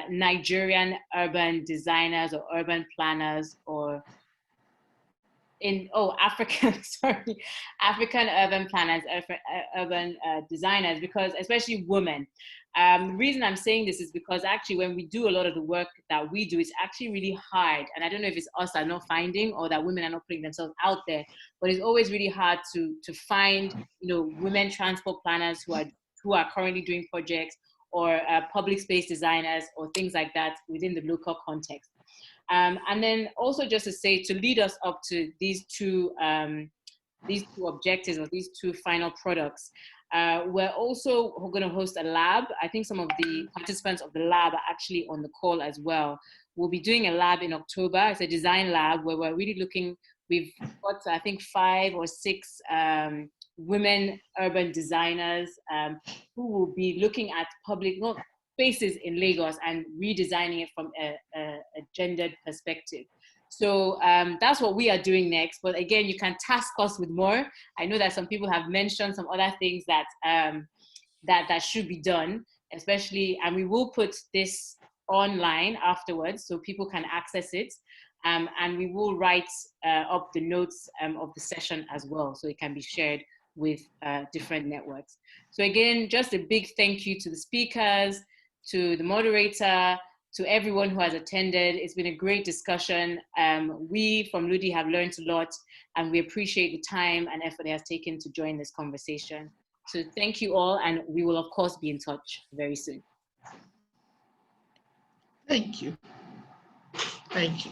Nigerian urban designers or urban planners, or African urban planners, urban designers, because especially women. The reason I'm saying this is because actually when we do a lot of the work that we do, it's actually really hard. And I don't know if it's us that are not finding or that women are not putting themselves out there, but it's always really hard to find, women transport planners who are currently doing projects, or public space designers or things like that within the local context. And then also just to say, to lead us up to these two objectives, or these two final products, we're also going to host a lab. I think some of the participants of the lab are actually on the call as well. We'll be doing a lab in October. It's a design lab where we're really looking, we've got, I think, 5 or 6 women urban designers who will be looking at public spaces in Lagos and redesigning it from a gendered perspective. So that's what we are doing next. But again, you can task us with more. I know that some people have mentioned some other things that that should be done, especially, and we will put this online afterwards so people can access it. And we will write up the notes of the session as well, so it can be shared with different networks. So again, just a big thank you to the speakers, to the moderator, to everyone who has attended. It's been a great discussion. We from LUDI have learned a lot, and we appreciate the time and effort it has taken to join this conversation. So thank you all, and we will of course be in touch very soon. Thank you. Thank you.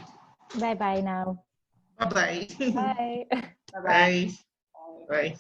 Bye-bye now. Bye-bye. Bye. Bye-bye. Bye. Bye.